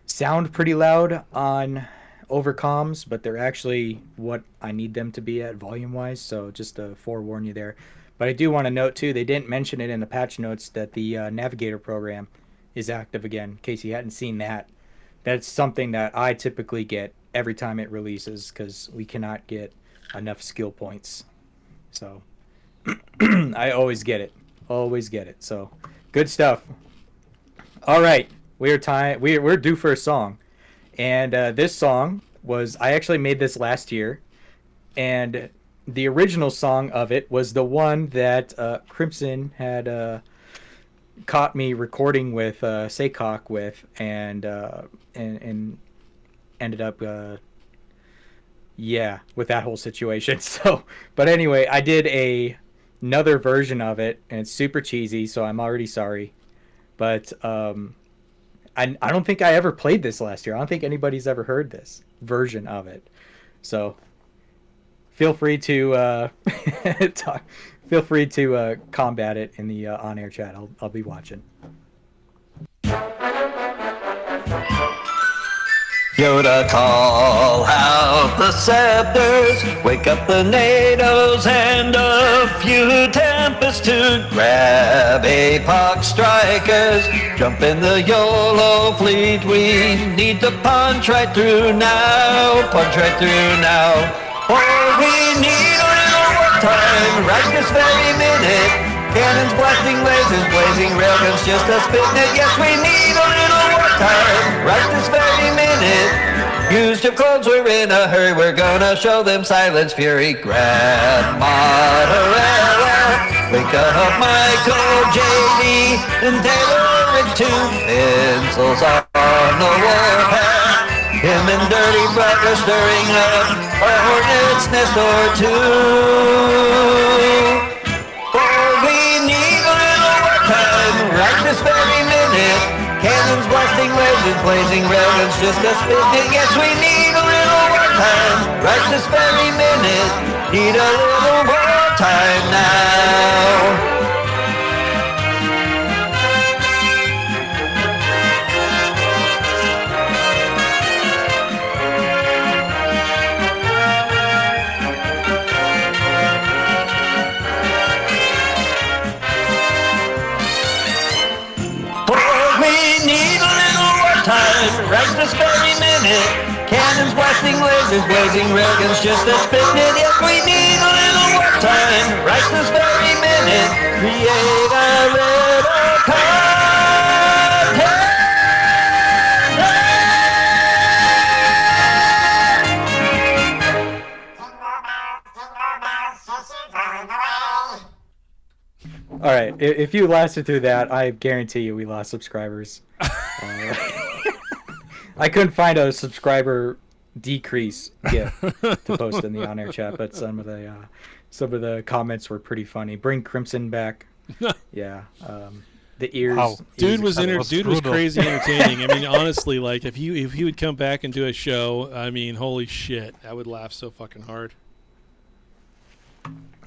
sound pretty loud on overcoms, but they're actually what I need them to be at volume-wise, so just to forewarn you there. But I do want to note, too, they didn't mention it in the patch notes that the Navigator program is active again, in case you hadn't seen that. That's something that I typically get every time it releases, because we cannot get enough skill points. So I always get it. So good stuff. All right, we're due for a song, and this song I actually made this last year, and the original song of it was the one that Crimson had caught me recording with Saycock with, and ended up with that whole situation. So, but anyway, I did another version of it, and it's super cheesy, so I'm already sorry. But I don't think I ever played this last year. I don't think anybody's ever heard this version of it. So feel free to combat it in the on-air chat. I'll be watching. Yoda, call out the scepters, wake up the NATOs and a few Tempests to grab APOC strikers. Jump in the YOLO fleet, we need to punch right through now, for we need a little work wartime, right this very minute. Cannons blasting, lasers blazing, railguns just a spitting it. Yes, we need a little wartime, right this very minute. Used of clothes, we're in a hurry, we're gonna show them silence, fury, Grandma Torella. Wake up Michael, JD, and Taylor with two pencils on the warpath. Him and Dirty Black are stirring up a hornet's nest or two. For we need a little wartime, right this very minute. Cannons blasting, lasers blazing, railguns just a spitting. Yes, we need a little wartime, right this very minute. Need a little wartime now. Right this very minute. Cannons blasting, lasers blazing, railguns just a spitting it. Yes, we need a little wartime. Right this very minute. Create a little content. All right, if you lasted through that, I guarantee you we lost subscribers. I couldn't find a subscriber decrease GIF to post in the on-air chat, but some of the comments were pretty funny. Bring Crimson back. Yeah, the ears. Wow. Dude was brutal. crazy entertaining. I mean, honestly, like if he would come back and do a show, I mean, holy shit, I would laugh so fucking hard.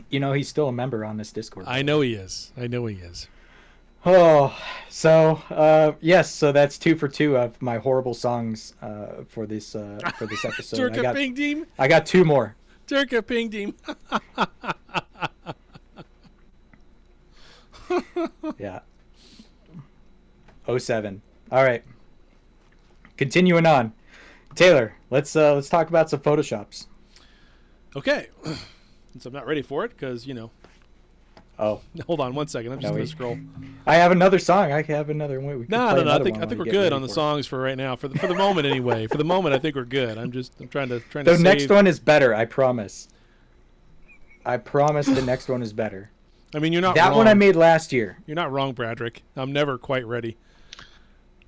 You know, he's still a member on this Discord. I know he is. Oh, so yes, so that's 2 for 2 of my horrible songs for this episode. Turka Ping Team. I got 2 more. Turka Ping Team. Yeah. 07. All right. Continuing on. Taylor, let's talk about some Photoshops. Okay. Since I'm not ready for it, because Oh, hold on 1 second. I'm just gonna scroll. I have another song. I have another one. No. I think we're good on the songs for right now. For the moment, anyway. For the moment, I think we're good. I'm trying to. The next one is better. I promise. The next one is better. I mean, you're not that wrong. one I made last year. You're not wrong, Bradrick. I'm never quite ready.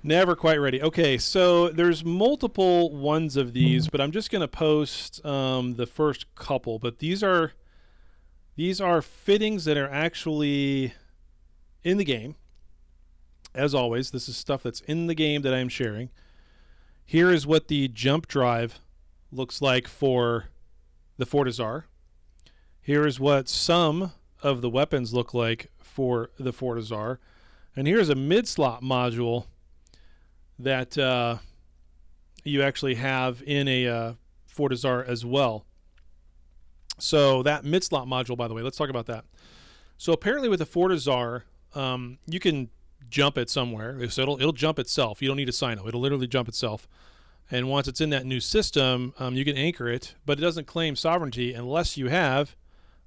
Never quite ready. Okay, so there's multiple ones of these, but I'm just gonna post the first couple. But these are fittings that are actually in the game. As always, this is stuff that's in the game that I'm sharing. Here is what the jump drive looks like for the Fortizar. Here is what some of the weapons look like for the Fortizar. And here's a mid-slot module that you actually have in a Fortizar as well. So that mid-slot module, by the way, let's talk about that. So apparently with the Fortizar, you can jump it somewhere. So it'll jump itself. You don't need a sino. It'll literally jump itself. And once it's in that new system, you can anchor it, but it doesn't claim sovereignty unless you have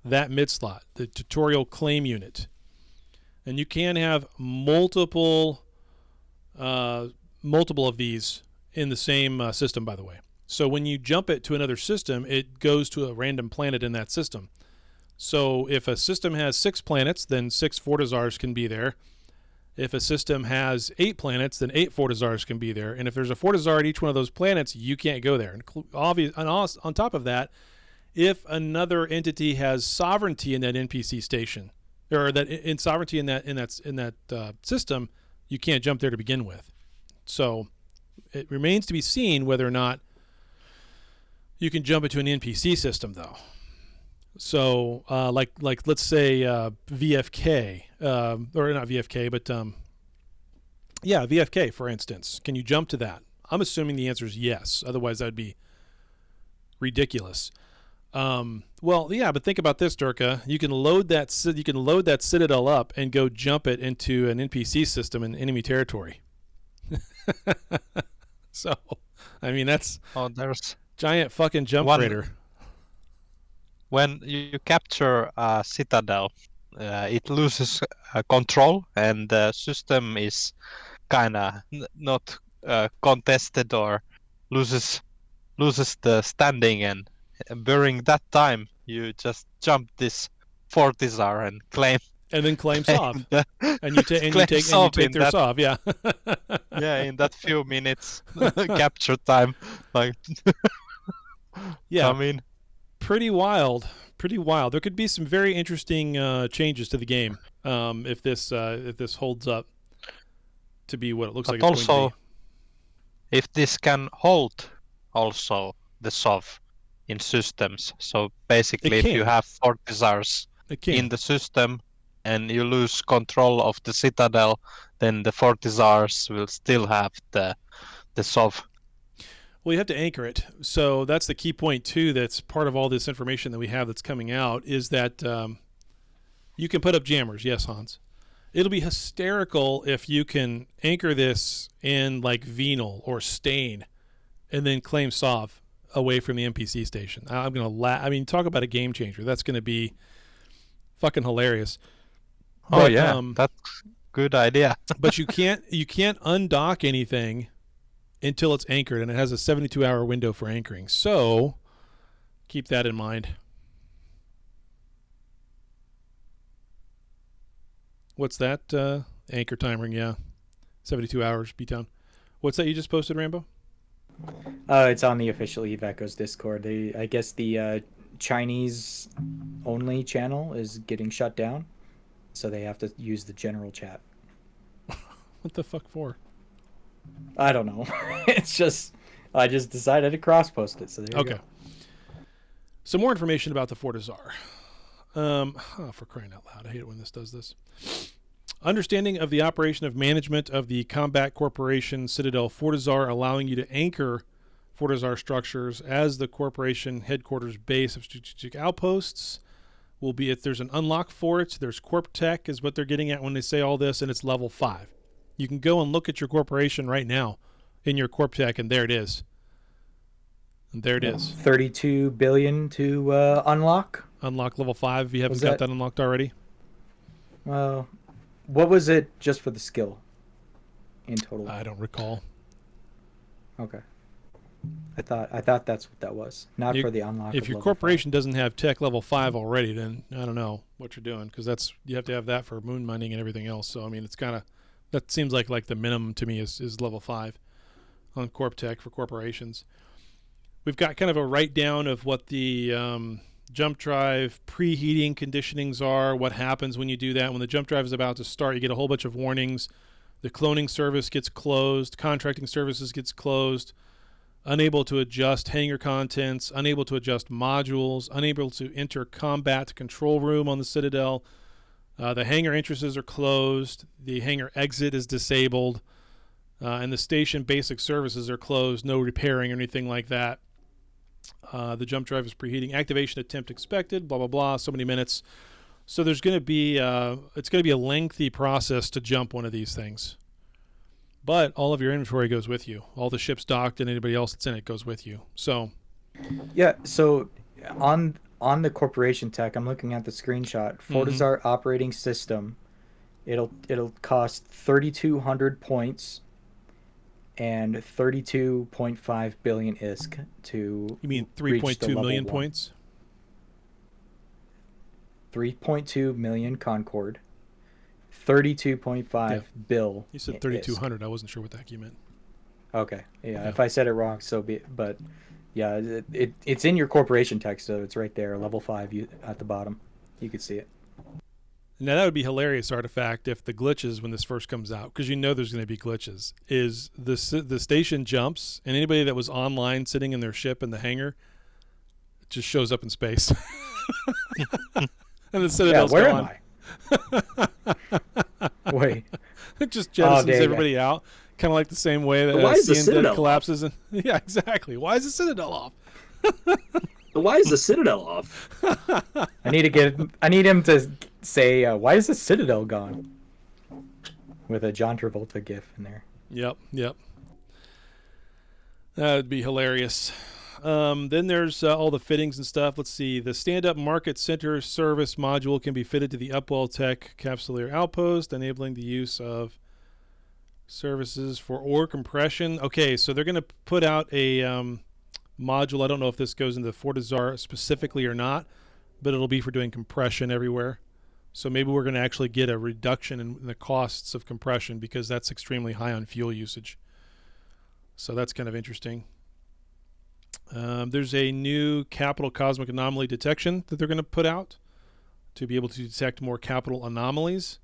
that mid-slot, the tutorial claim unit. And you can have multiple of these in the same system, by the way. So when you jump it to another system, it goes to a random planet in that system. So if a system has 6 planets, then 6 Fortizars can be there. If a system has 8 planets, then 8 Fortizars can be there. And if there's a Fortizar at each one of those planets, you can't go there. And on top of that, if another entity has sovereignty in that NPC station, or that in sovereignty in that system, you can't jump there to begin with. So it remains to be seen whether or not you can jump into an NPC system, though. So, like let's say VFK, or not VFK, but VFK, for instance. Can you jump to that? I'm assuming the answer is yes. Otherwise, that would be ridiculous. Well, yeah, but think about this, Durka. You can load that Citadel up and go jump it into an NPC system in enemy territory. So, I mean, that's there's giant fucking jump freighter. when you capture a citadel, it loses control, and the system is kind of not contested or loses the standing, and during that time you just jump this fortizar and claim And then claim claim Sov. the, And you take claim Sov take in their that Sov, yeah. in that few minutes capture time. Like, Yeah. I mean, Pretty wild. Pretty wild. There could be some very interesting changes to the game if this holds up to be what it looks but like it's going to also if this can hold also the Sov in systems. So basically, It if you can. have fortizars be. It can. in the system and you lose control of the citadel, then the fortizars will still have the Sov. Well, you have to anchor it. So that's the key point too. That's part of all this information that we have that's coming out is that you can put up jammers. Yes, Hans. It'll be hysterical if you can anchor this in like Venal or Stain, and then claim Sov away from the NPC station. I'm gonna I mean, talk about a game changer. That's gonna be fucking hilarious. Oh But, yeah, that's good idea. but you can't undock anything until it's anchored, and it has a 72-hour window for anchoring. So keep that in mind. What's that? Anchor timing, yeah. 72 hours, B-Town. What's that you just posted, Rambo? It's on the official Eve Echoes Discord. I guess the Chinese only channel is getting shut down, so they have to use the general chat. What the fuck for? I don't know. It's just I just decided to cross post it. So there you Okay. go. Some more information about the Fortizar. For crying out loud, I hate it when this does this. Understanding of the operation of management of the Combat Corporation Citadel Fortizar, allowing you to anchor Fortizar structures as the corporation headquarters base of strategic outposts. Will be if there's an unlock for it. There's Corp Tech is what they're getting at when they say all this, and it's level 5. You can go and look at your corporation right now in your Corp Tech, and there it is. And there it is. 32 billion to unlock. Unlock level 5 if you haven't Was got that- that unlocked already. What was it just for the skill in total? I don't recall. Okay. I thought that's what that was. Not for the unlock. If of your level corporation doesn't have tech level 5 already, then I don't know what you're doing, because that's you have to have that for moon mining and everything else. So I mean, it's kind of that seems like the minimum to me is level 5 on Corp Tech for corporations. We've got kind of a write down of what the jump drive preheating conditionings are, what happens when you do that. When the jump drive is about to start, you get a whole bunch of warnings. The cloning service gets closed, contracting services gets closed, unable to adjust hangar contents, unable to adjust modules, unable to enter combat control room on the Citadel. The hangar entrances are closed, the hangar exit is disabled, and the station basic services are closed, no repairing or anything like that. The jump drive is preheating. Activation attempt expected, blah, blah, blah, so many minutes. So there's going to be, it's going to be a lengthy process to jump one of these things. But all of your inventory goes with you. All the ships docked and anybody else that's in it goes with you. So, Yeah, so on the corporation tech, I'm looking at the screenshot. Fortizar operating system. It'll cost 3,200 points and 32.5 billion ISK to you mean reach the 3.2 level million 1. points? 3.2 million Concord. 32.5 bill. You said ISK. 3,200. I wasn't sure what the heck you meant. Okay. Yeah, Yeah. if I said it wrong, so be it. But yeah, it's in your corporation text, so it's right there, level 5 at the bottom. You could see it. Now, that would be hilarious artifact if the glitches, when this first comes out, because you know there's going to be glitches, is the station jumps, and anybody that was online sitting in their ship in the hangar just shows up in space. And the Citadel's where gone. am I? Wait. It just jettisons dang it. everybody out, kind of like the same way that But why is the CN Citadel collapses. And yeah, exactly. Why is the Citadel off? But why is the Citadel off? I need him to say, why is the Citadel gone? With a John Travolta gif in there. Yep. That would be hilarious. Then there's all the fittings and stuff. Let's see. The stand-up market center service module can be fitted to the Upwell Tech capsuleer outpost, enabling the use of services for ore compression. Okay, so they're going to put out a module. I don't know if this goes into Fortizar specifically or not, but it'll be for doing compression everywhere. So maybe we're going to actually get a reduction in the costs of compression because that's extremely high on fuel usage. So that's kind of interesting. There's a new capital cosmic anomaly detection that they're going to put out to be able to detect more capital anomalies,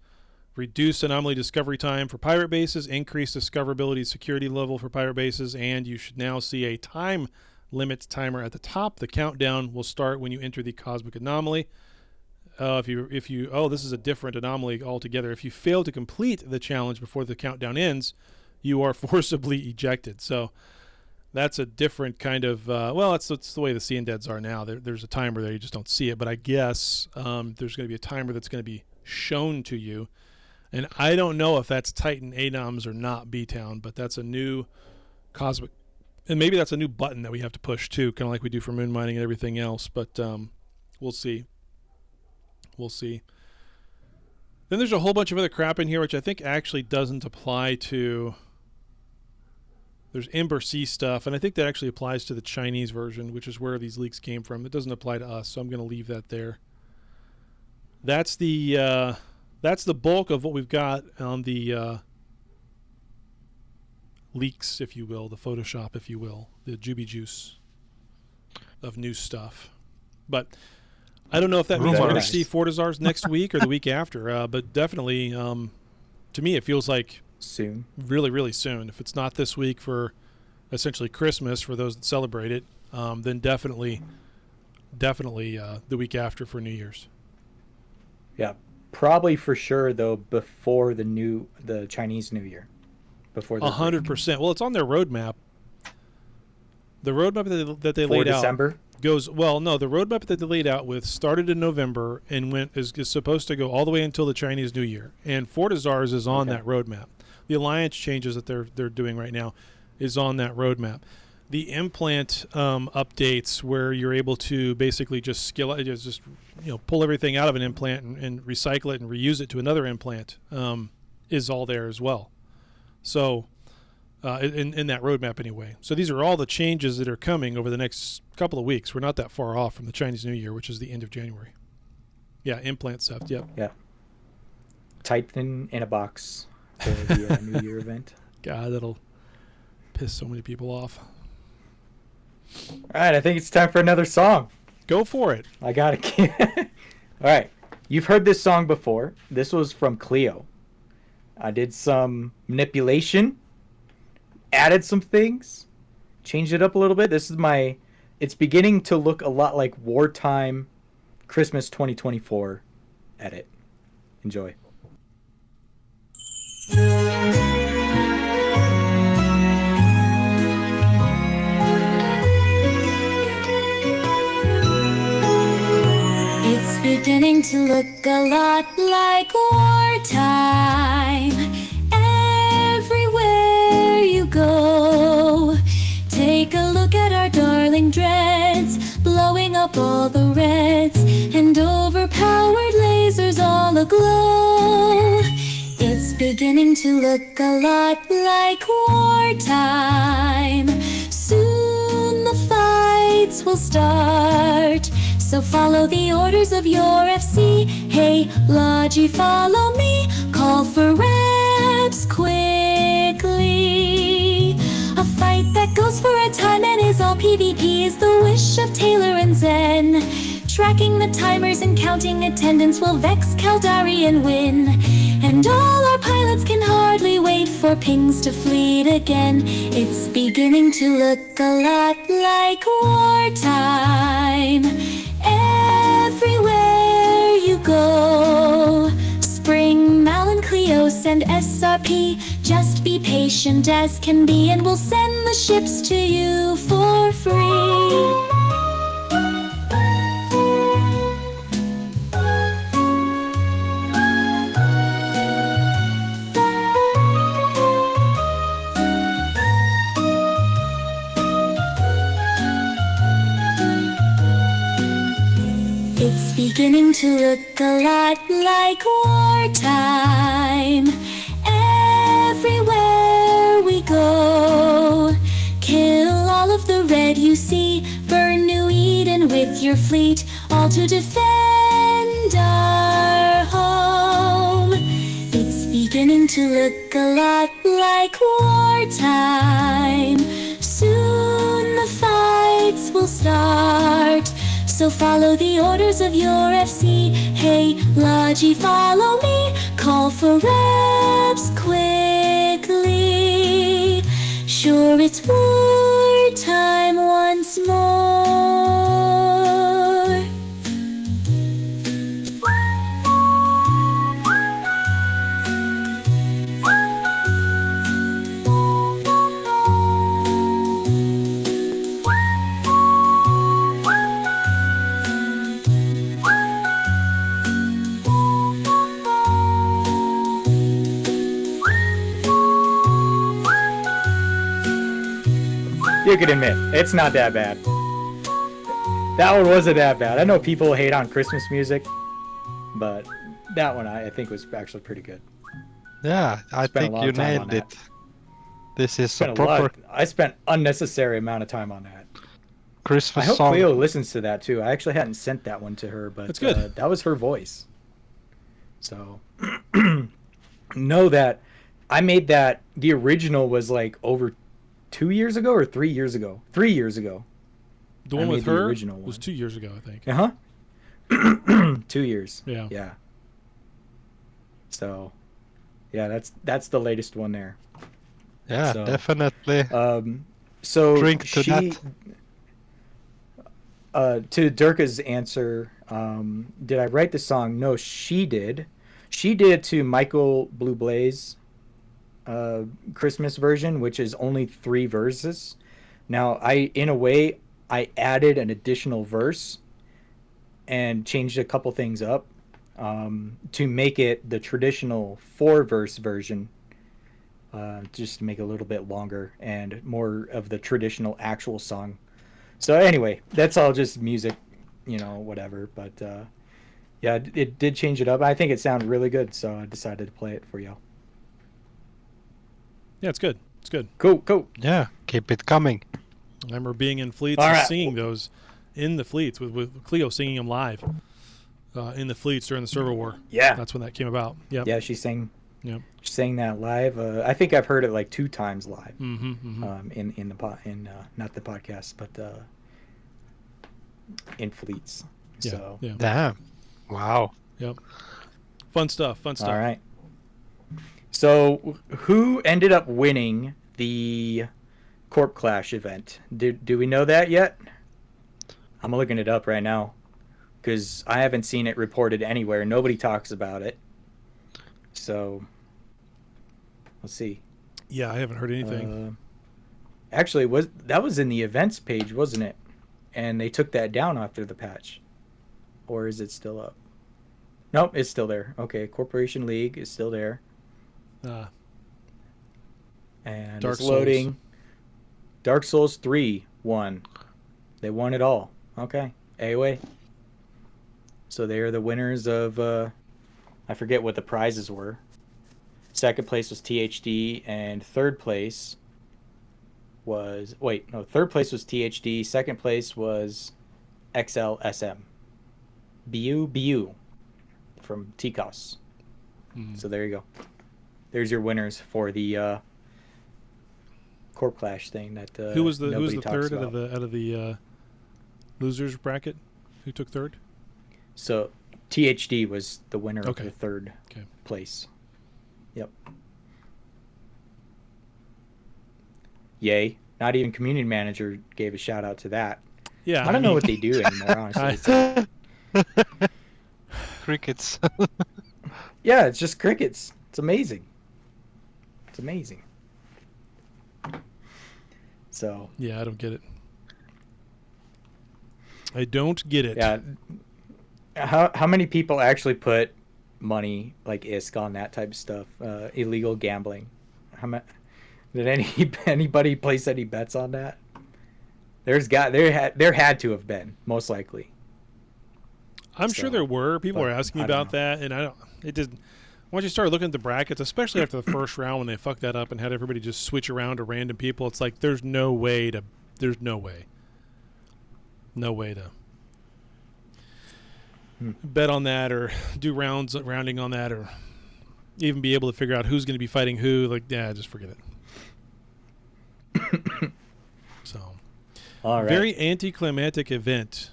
reduce anomaly discovery time for pirate bases, increase discoverability security level for pirate bases, and you should now see a time limit timer at the top. The countdown will start when you enter the cosmic anomaly. This is a different anomaly altogether. If you fail to complete the challenge before the countdown ends, you are forcibly ejected. So that's a different kind of, it's the way the Sea Undeads are now. There's a timer there, you just don't see it. But I guess there's going to be a timer that's going to be shown to you. And I don't know if that's Titan ADOMS or not B-Town, but that's a new cosmic. And maybe that's a new button that we have to push too, kind of like we do for moon mining and everything else. But we'll see. We'll see. Then there's a whole bunch of other crap in here, which I think actually doesn't apply to... There's Ember Sea stuff, and I think that actually applies to the Chinese version, which is where these leaks came from. It doesn't apply to us, so I'm going to leave that there. That's the bulk of what we've got on the leaks, if you will, the Photoshop, if you will, the Juby juice of new stuff. But I don't know if that means we're going to see Fortizars next week or the week after, but definitely, to me, it feels like soon. Really, really soon. If it's not this week for essentially Christmas for those that celebrate it, then definitely the week after for New Year's. Yeah, probably for sure though before the Chinese New Year. Before 100%. Well, it's on their roadmap. The roadmap that they laid December? Out goes the roadmap that they laid out with started in November and is supposed to go all the way until the Chinese New Year. And Fortizars is on that roadmap. The alliance changes that they're doing right now is on that roadmap. The implant updates where you're able to basically just pull everything out of an implant and recycle it and reuse it to another implant is all there as well. So in that roadmap anyway. So these are all the changes that are coming over the next couple of weeks. We're not that far off from the Chinese New Year, which is the end of January. Yeah, implant stuff. Yep. Yeah. Titan in a box for the New Year event. God, that'll piss so many people off. All right, I think it's time for another song. Go for it. I got it. All right. You've heard this song before. This was from Cleo. I did some manipulation, added some things, changed it up a little bit. It's beginning to look a lot like Wartime Christmas 2024 edit. Enjoy. It's beginning to look a lot like wartime. Everywhere you go, take a look at our darling dreads, blowing up all the reds, and overpowered lasers all aglow. It's beginning to look a lot like wartime. Soon the fights will start, so follow the orders of your FC. Hey, Logi, follow me. Call for reps quickly. A fight that goes for a time and is all PvP is the wish of Taylor and Zen. Tracking the timers and counting attendance will vex Caldari and win. And all our pilots can hardly wait for pings to fleet again. It's beginning to look a lot like wartime. Everywhere you go, Spring, Malin, Cleos, and SRP. Just be patient as can be, and we'll send the ships to you for free. beginning to look a lot like wartime. Everywhere we go, kill all of the red you see, burn New Eden with your fleet, all to defend our home. It's beginning to look a lot like wartime. Soon the fights will start, so follow the orders of your FC. Hey, Logi, follow me, call for reps quickly. Sure, it's wartime once more. You can admit, it's not that bad. That one wasn't that bad. I know people hate on Christmas music, but that one I think was actually pretty good. Yeah, I Spent a think lot you of time on nailed it. that. This is a Spent a proper lot. I spent unnecessary amount of time on that. I Christmas hope song. Cleo listens to that too. I actually hadn't sent that one to her, but That's good. that was her voice. So know that I made that. The original was like over 2 years ago or 3 years ago. 3 years ago. The I one made with the her original was one. 2 years ago, I think. Uh huh. 2 years. Yeah. Yeah. So, yeah, that's the latest one there. Yeah, So, definitely. So Drink to she, that. to Durka's answer, did I write the song? No, she did. She did it to Michael Bublé's Christmas version, which is only 3 verses. Now, in a way, I added an additional verse and changed a couple things up to make it the traditional 4-verse version, just to make it a little bit longer and more of the traditional actual song. So anyway, that's all just music, whatever. But yeah, it did change it up. I think it sounded really good, so I decided to play it for y'all. Yeah, it's good. It's good. Cool. Yeah, keep it coming. I remember being in Fleets All and right. singing those in the Fleets with Cleo singing them live in the Fleets during the Server War. Yeah. That's when that came about. Yep. Yeah, she sang Yep. that live. I think I've heard it like 2 times live. Mm-hmm, mm-hmm. In the not the podcast, but in Fleets. Yeah. So Yeah. Damn. Wow. Yep. Fun stuff. Fun stuff. all right. So who ended up winning the Corp Clash event? Do we know that yet? I'm looking it up right now because I haven't seen it reported anywhere. Nobody talks about it. So let's see. Yeah, I haven't heard anything. Actually, that was in the events page, wasn't it? And they took that down after the patch, or is it still up? Nope, it's still there. Okay, Corporation League is still there, and Dark it's loading. Dark Souls 3 won. They won it all. Okay, AOA. So they are the winners of. I forget what the prizes were. Second place was THD, and third place was third place was THD. Second place was XLSM. BU from TCOS. So there you go. There's your winners for the Corp Clash thing that who was the nobody talks third about. out of the losers bracket? Who took third? So THD was the winner Okay. of the third Okay. place. Yep. Yay. Not even community manager gave a shout out to that. Yeah. I don't know what they do anymore, honestly. It's- Crickets. yeah, it's just crickets. It's amazing. It's amazing. So, Yeah, I don't get it. I don't get it. yeah. How many people actually put money like ISK on that type of stuff? Illegal gambling. Did anybody place any bets on that? There had to have been, most likely. I'm sure there were. People were asking me about that, and I don't. It didn't. Once you start looking at the brackets, especially after the first round when they fucked that up and had everybody just switch around to random people, it's like there's no way to. There's no way. No way to bet on that or do rounding on that or even be able to figure out who's going to be fighting who. Like, yeah, just forget it. So, All right. very anticlimactic event.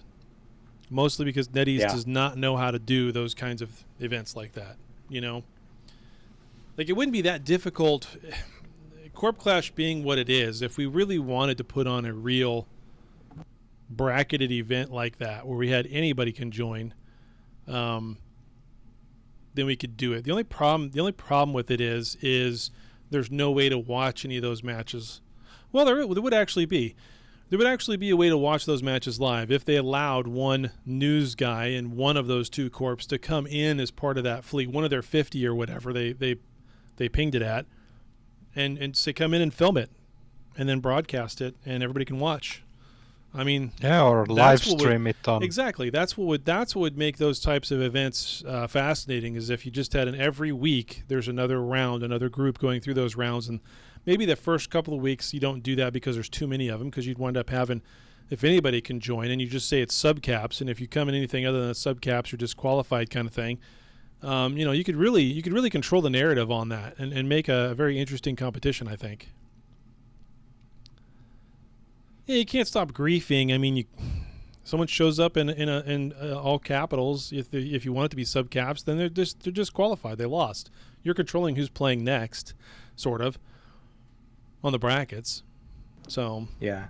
Mostly because NetEase does not know how to do those kinds of events like that. You know, like it wouldn't be that difficult. Corp Clash being what it is, if we really wanted to put on a real bracketed event like that, where we had anybody can join, then we could do it. The only problem with it is there's no way to watch any of those matches. Well, there would actually be. There would actually be a way to watch those matches live if they allowed one news guy in one of those two corps to come in as part of that fleet, one of their 50 or whatever they pinged it at, and say come in and film it, and then broadcast it, and everybody can watch. I mean, or live stream it on. Exactly. That's what would make those types of events fascinating. Is if you just had every week there's another round, another group going through those rounds, and maybe the first couple of weeks you don't do that because there's too many of them, because you'd wind up having, if anybody can join, and you just say it's subcaps, and if you come in anything other than subcaps, you're disqualified kind of thing. You could really control the narrative on that and make a very interesting competition, I think. Yeah, you can't stop griefing. I mean, someone shows up in all capitals. If you want it to be subcaps, then they're disqualified. They lost. You're controlling who's playing next, sort of, on the brackets. So yeah,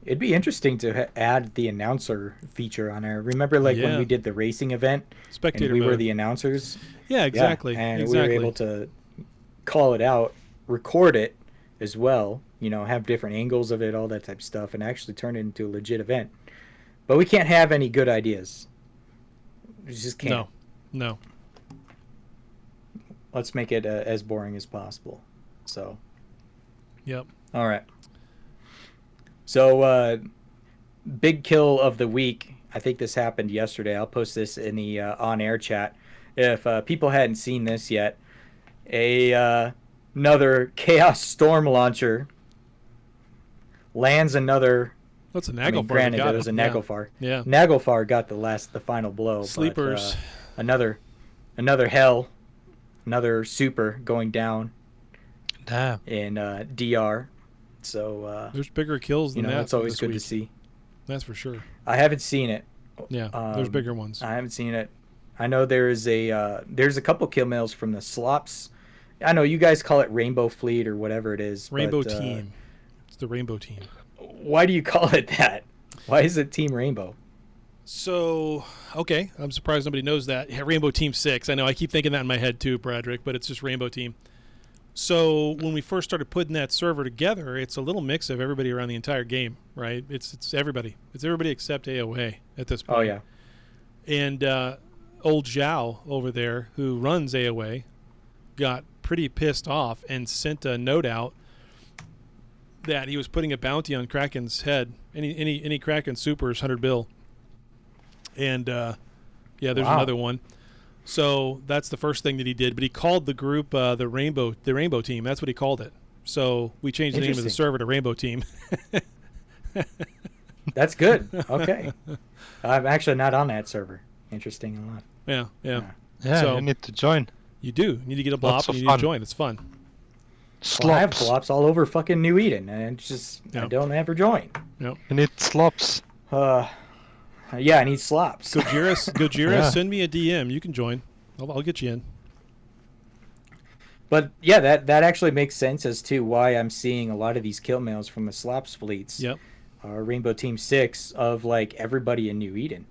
it'd be interesting to add the announcer feature on there. Remember, when we did the racing event, spectator and we were mode. the announcers. Yeah, exactly. Yeah, and exactly. we were able to call it out, record it as well. Have different angles of it, all that type of stuff, and actually turn it into a legit event. But we can't have any good ideas. We just can't. No. Let's make it as boring as possible. So. Yep. All right. So, big kill of the week. I think this happened yesterday. I'll post this in the on-air chat. If people hadn't seen this yet, another Chaos Storm launcher lands another. That's a Naglfar. Granted, it was a Naglfar. Yeah. Naglfar got the final blow. Sleepers. But, another hell, another super going down. Damn. In DR. So there's bigger kills than that. It's always good to see. That's for sure. I haven't seen it. Yeah, there's bigger ones. I haven't seen it. I know there's a couple kill mails from the slops. I know you guys call it Rainbow Fleet or whatever it is. Rainbow Team. It's the Rainbow Team. Why do you call it that? Why is it Team Rainbow? So, okay, I'm surprised nobody knows that. Yeah, Rainbow Team 6. I know, I keep thinking that in my head too, Bradrick, but it's just Rainbow Team. So when we first started putting that server together, it's a little mix of everybody around the entire game, right? It's everybody. It's everybody except AOA at this point. Oh, yeah. And old Zhao over there, who runs AOA, got pretty pissed off and sent a note out that he was putting a bounty on Kraken's head. Any Kraken supers, 100 bill. And there's another one. So that's the first thing that he did. But he called the group the Rainbow Team. That's what he called it. So we changed the name of the server to Rainbow Team. That's good. Okay. I'm actually not on that server. Interesting enough. Yeah. So you need to join. You do. You need to get a blop and you need to join. It's fun. Well, I have flops all over fucking New Eden, and it's just I don't ever join. Yep. You need slops. Yeah, I need slops. Gojira, send me a DM. You can join. I'll get you in. But yeah, that actually makes sense as to why I'm seeing a lot of these kill mails from the slops fleets. Yep. Rainbow Team 6 of everybody in New Eden,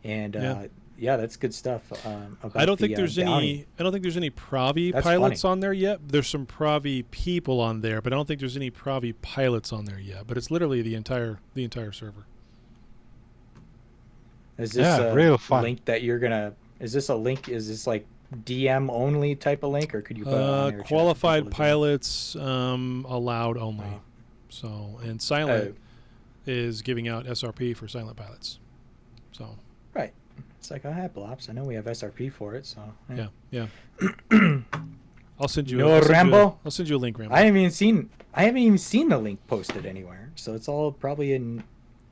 and yeah, that's good stuff. About I don't think there's bounty. any Pravi pilots on there yet. There's some Pravi people on there, but I don't think there's any Pravi pilots on there yet. But it's literally the entire server. Is this a real fun. link that you're gonna? Is this a link? Is this DM only type of link, or could you put it on there? Qualified pilots allowed only. Oh. So and Silent is giving out SRP for silent pilots. So right. It's like, I have Blops. I know we have SRP for it, so. Yeah. I'll send you. No, Rambo. I'll send you a link, Rambo. I haven't even seen the link posted anywhere, so it's all probably in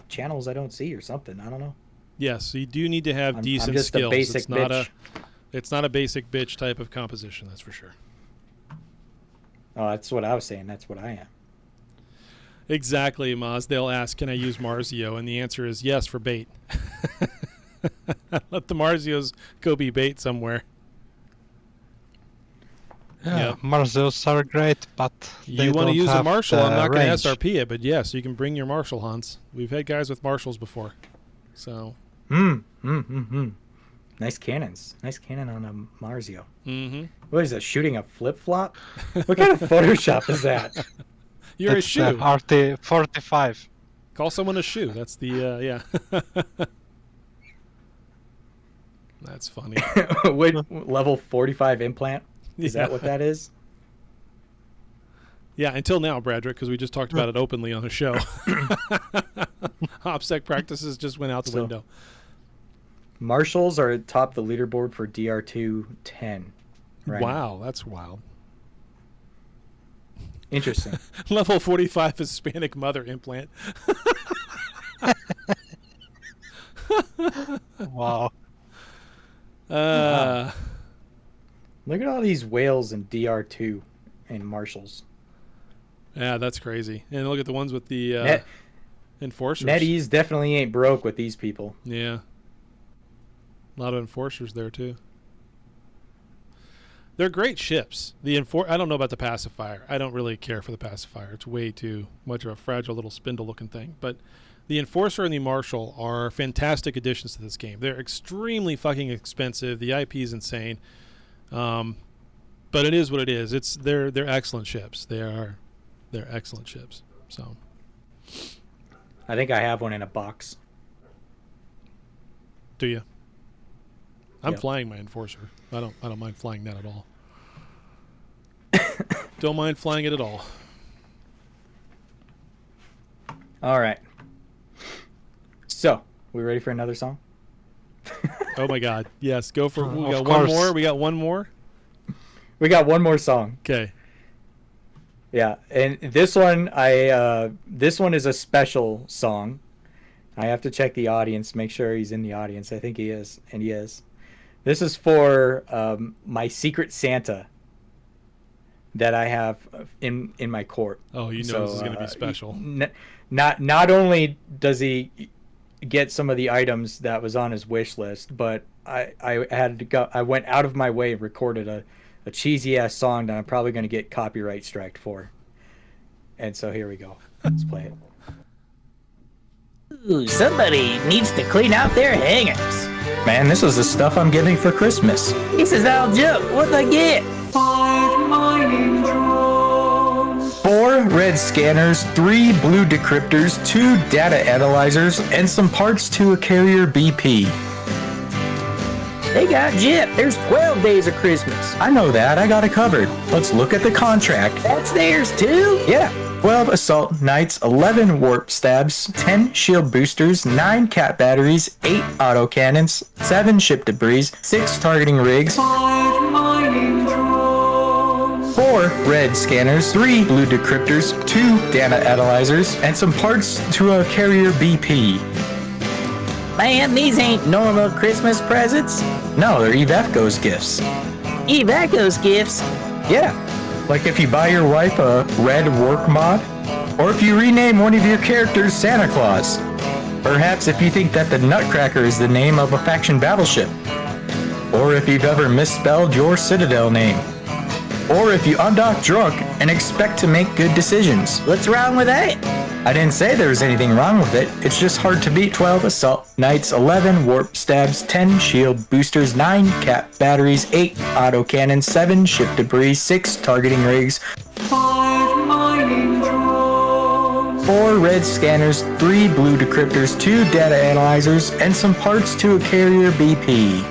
channels I don't see or something. I don't know. Yes, you do need to have decent I'm just skills. a basic bitch. It's not a basic bitch type of composition, that's for sure. Oh, that's what I was saying. That's what I am. Exactly, Maz. They'll ask, can I use Marzio? And the answer is yes for bait. Let the Marzios go be bait somewhere. Yeah, Marzios are great, but you want to use a Marshal? I'm not going range. to SRP it, but yes, you can bring your Marshal hunts. We've had guys with Marshals before, so. Nice cannons. Nice cannon on a Marzio. Mm-hmm. What is that? Shooting a flip flop? What kind of Photoshop is that? You're It's a shoe. RT-45. Call someone a shoe. That's the yeah. That's funny. What level 45 implant? Is that what that is? Yeah, until now, Bradrick, because we just talked about it openly on the show. OPSEC practices just went out the window. Marshals are atop the leaderboard for DR2 10. Right Wow, that's wild. Interesting. Level 45 Hispanic mother implant. Wow. Wow. Look at all these whales in DR2 and Marshals. Yeah, that's crazy. And look at the ones with the enforcers. NetEase definitely ain't broke with these people. Yeah. A lot of enforcers there, too. They're great ships. I don't know about the pacifier. I don't really care for the pacifier. It's way too much of a fragile little spindle-looking thing. But the enforcer and the marshal are fantastic additions to this game. They're extremely fucking expensive. The IP is insane. But it is what it is. They're excellent ships. They're excellent ships. So I think I have one in a box. do you? I'm Yep. flying my enforcer. I don't mind flying that at all. Don't mind flying it at all. All right. So, we ready for another song? Oh my God! Yes, go for. We Of got one course. more. We got one more. We got one more song. Okay. Yeah, and this one is a special song. I have to check the audience, make sure he's in the audience. I think he is, and he is. This is for my Secret Santa that I have in my court. Oh, you know this is going to be special. Not only does he get some of the items that was on his wish list, but I had to go. I went out of my way and recorded a cheesy ass song that I'm probably going to get copyright striked for. And so here we go. Let's play it. Ooh, somebody needs to clean out their hangers. Man, this is the stuff I'm getting for Christmas. He says, I'll jump. What'd I get? 4 red scanners, 3 blue decryptors, 2 data analyzers, and some parts to a carrier BP. They got Jip. There's 12 days of Christmas. I know that. I got it covered. Let's look at the contract. That's theirs too? Yeah. 12 assault knights, 11 warp stabs, 10 shield boosters, 9 cat batteries, 8 autocannons, 7 ship debris, 6 targeting rigs, 4 red scanners, 3 blue decryptors, 2 data analyzers, and some parts to a carrier BP. Man, these ain't normal Christmas presents. No, they're Eve Echo's gifts. Eve Echo's gifts. Yeah. Like if you buy your wife a red work mod, or if you rename one of your characters Santa Claus. Perhaps if you think that the Nutcracker is the name of a faction battleship. Or if you've ever misspelled your Citadel name. Or if you undock drunk and expect to make good decisions. What's wrong with that? I didn't say there was anything wrong with it. It's just hard to beat 12 assault knights, 11 warp stabs, 10 shield boosters, 9 cat batteries, 8 autocannons, 7 ship debris, 6 targeting rigs, 4 red scanners, 3 blue decryptors, 2 data analyzers, and some parts to a carrier BP.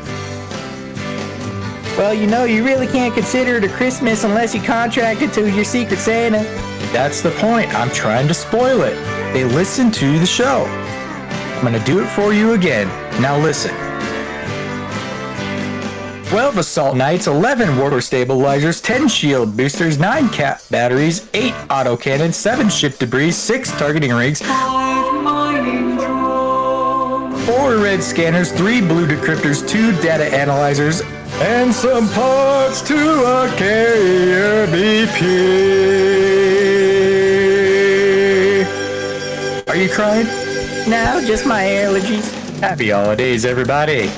Well, you know, you really can't consider it a Christmas unless you contract it to your Secret Santa. That's the point. I'm trying to spoil it. They listen to the show. I'm gonna do it for you again. Now listen. 12 assault knights, 11 warper stabilizers, 10 shield boosters, 9 cap batteries, 8 autocannons, 7 ship debris, 6 targeting rigs, 5 mining drones, 4 red scanners, 3 blue decryptors, 2 data analyzers, and some parts to a carrier BP. Are you crying? No, just my allergies. Happy holidays, everybody.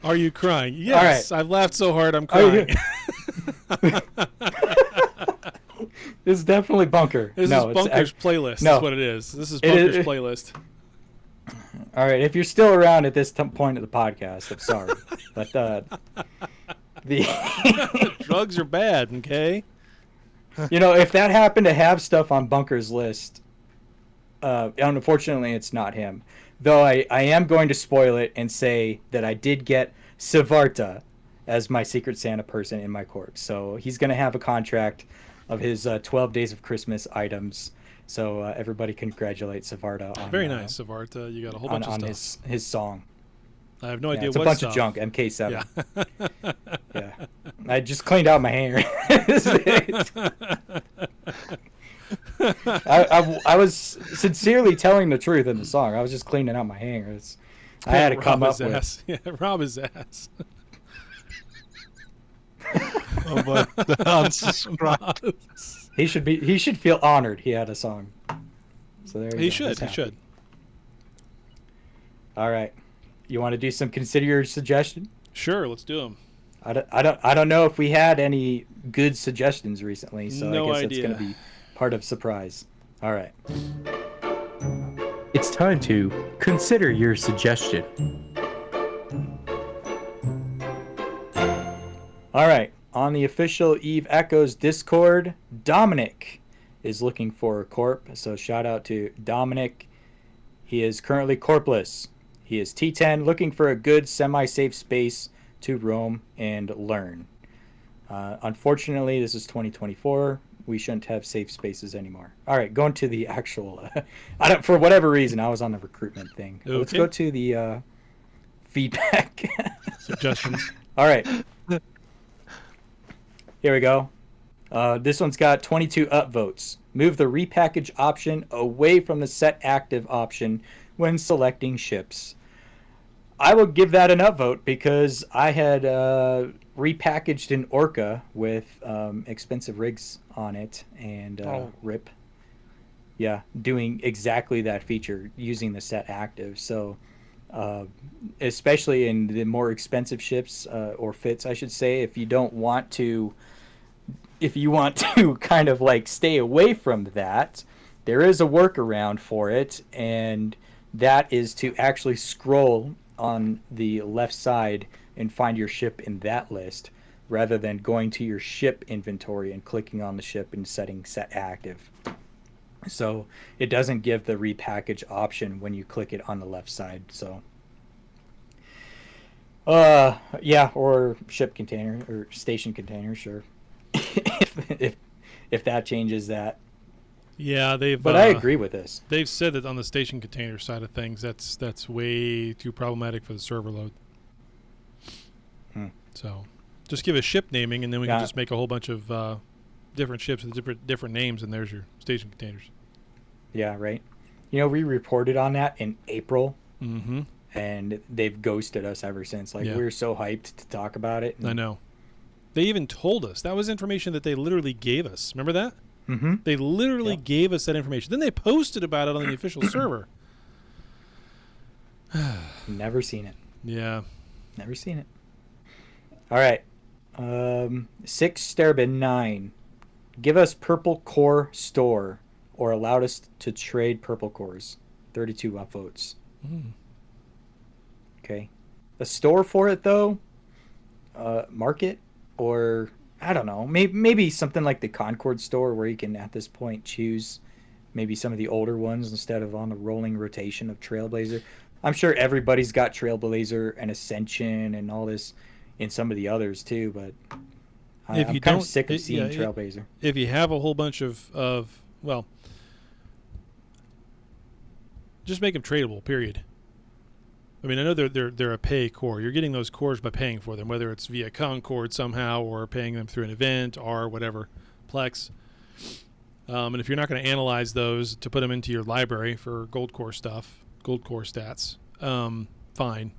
Are you crying? Yes. All right. I've laughed so hard I'm crying. This is definitely Bunker. This is Bunker's playlist. No. Is what it is. This is Bunker's playlist. All right, if you're still around at this point of the podcast, I'm sorry, but the drugs are bad. Okay. If that happened to have stuff on Bunker's list, unfortunately, it's not him. Though I am going to spoil it and say that I did get Sivarta as my Secret Santa person in my corps. So he's going to have a contract of his 12 Days of Christmas items. So everybody congratulate Sivarta on Very nice, Sivarta. You got a whole bunch of stuff. On his song. I have no idea it's what a bunch stuff. of junk. MK7. Yeah. Yeah. I just cleaned out my hanger. I was sincerely telling the truth in the song. I was just cleaning out my hangers. I had to come up with. Ass. Yeah, rob his ass. Oh, but the unsubscribe. He should feel honored. He had a song. So there He go. should. He should. All right. You want to do some consider your suggestion? Sure. Let's do them. I don't know if we had any good suggestions recently, so No I guess idea. it's going to be part of surprise. All right. It's time to consider your suggestion. All right. On the official Eve Echoes Discord, Dominic is looking for a corp. So shout out to Dominic. He is currently corpless. He is T10, looking for a good semi-safe space to roam and learn. Unfortunately, this is 2024. We shouldn't have safe spaces anymore. All right, going to the actual... for whatever reason, I was on the recruitment thing. Okay. Let's go to the feedback. Suggestions. All right. Here we go. This one's got 22 upvotes. Move the repackage option away from the set active option when selecting ships. I will give that an upvote because I had repackaged an Orca with expensive rigs on it and RIP. Yeah, doing exactly that feature using the set active. So especially in the more expensive ships or fits, I should say, if you want to kind of like stay away from that, there is a workaround for it, and that is to actually scroll on the left side and find your ship in that list rather than going to your ship inventory and clicking on the ship and setting set active. So it doesn't give the repackage option when you click it on the left side. So yeah, or ship container or station container, sure. if that changes that. Yeah, But I agree with this. They've said that on the station container side of things, that's way too problematic for the server load. So, just give a ship naming, and then we can just make a whole bunch of different ships with different names, and there's your station containers. Yeah, right. We reported on that in April, and they've ghosted us ever since. Like, we were so hyped to talk about it. I know. They even told us. That was information that they literally gave us. Remember that? Mm-hmm. They literally gave us that information. Then they posted about it on the official server. Never seen it. Yeah. Never seen it. All right. 6 Sterbin 9. Give us purple core store or allowed us to trade purple cores. 32 upvotes. Okay. A store for it, though? Market? Or... I don't know. Maybe something like the Concord store where you can, at this point, choose maybe some of the older ones instead of on the rolling rotation of Trailblazer. I'm sure everybody's got Trailblazer and Ascension and all this in some of the others too, but I'm kind of sick of seeing Trailblazer. If you have a whole bunch of well, just make them tradable, period. I mean, I know they're a pay core. You're getting those cores by paying for them, whether it's via Concord somehow or paying them through an event or whatever, Plex. And if you're not going to analyze those to put them into your library for gold core stuff, gold core stats, fine.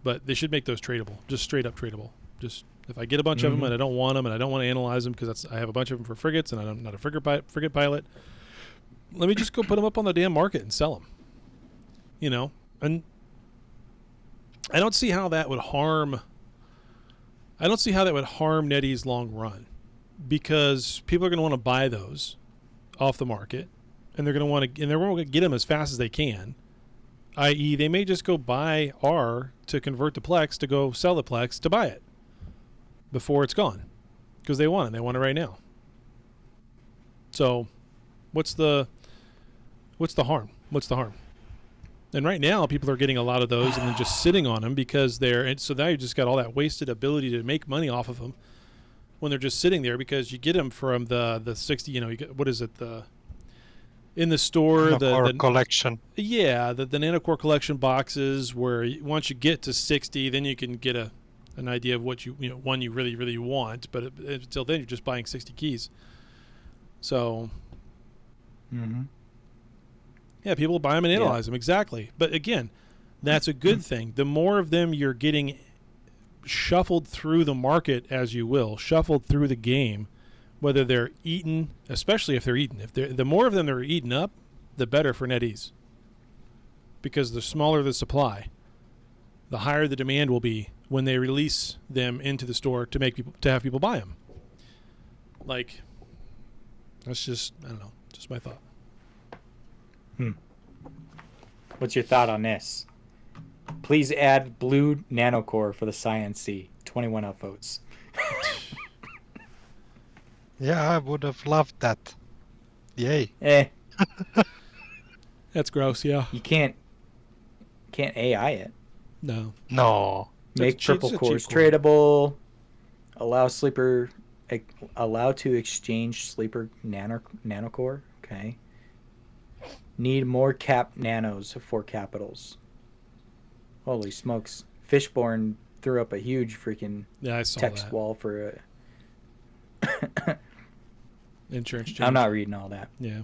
But they should make those tradable, just straight up tradable. Just if I get a bunch of them and I don't want them and I don't want to analyze them because I have a bunch of them for frigates and I'm not a frigate pilot, let me just go put them up on the damn market and sell them. You know, and I don't see how that would harm. I don't see how that would harm NetEase long run, because people are going to want to buy those off the market, and they're going to want to, and they're going to get them as fast as they can. I.e., they may just go buy R to convert to Plex to go sell the Plex to buy it before it's gone, because they want it. They want it right now. So, what's the harm? What's the harm? And right now, people are getting a lot of those and then just sitting on them because and so now you just got all that wasted ability to make money off of them when they're just sitting there, because you get them from the 60. You know, you get, what is it, in the store, the collection. Yeah, the Nanocore collection boxes, where once you get to 60, then you can get an idea of what one you really, really want. But until then, you're just buying 60 keys. So, yeah, people buy them and analyze them, exactly. But again, that's a good thing. The more of them you're getting shuffled through the market, as you will, shuffled through the game, whether they're eaten, especially if they're eaten. The more of them that are eaten up, the better for NetEase. Because the smaller the supply, the higher the demand will be when they release them into the store to have people buy them. Like, that's just, I don't know, just my thought. What's your thought on this? Please add blue nanocore for the Science C. 21 upvotes. Yeah, I would have loved that. Yay. That's gross, yeah. You can't AI it. No. Make purple cores tradable. Allow to exchange sleeper nanocore. Okay. Need more cap nanos for capitals. Holy smokes. Fishborn threw up a huge freaking text wall for insurance change. I'm not reading all that. Yeah.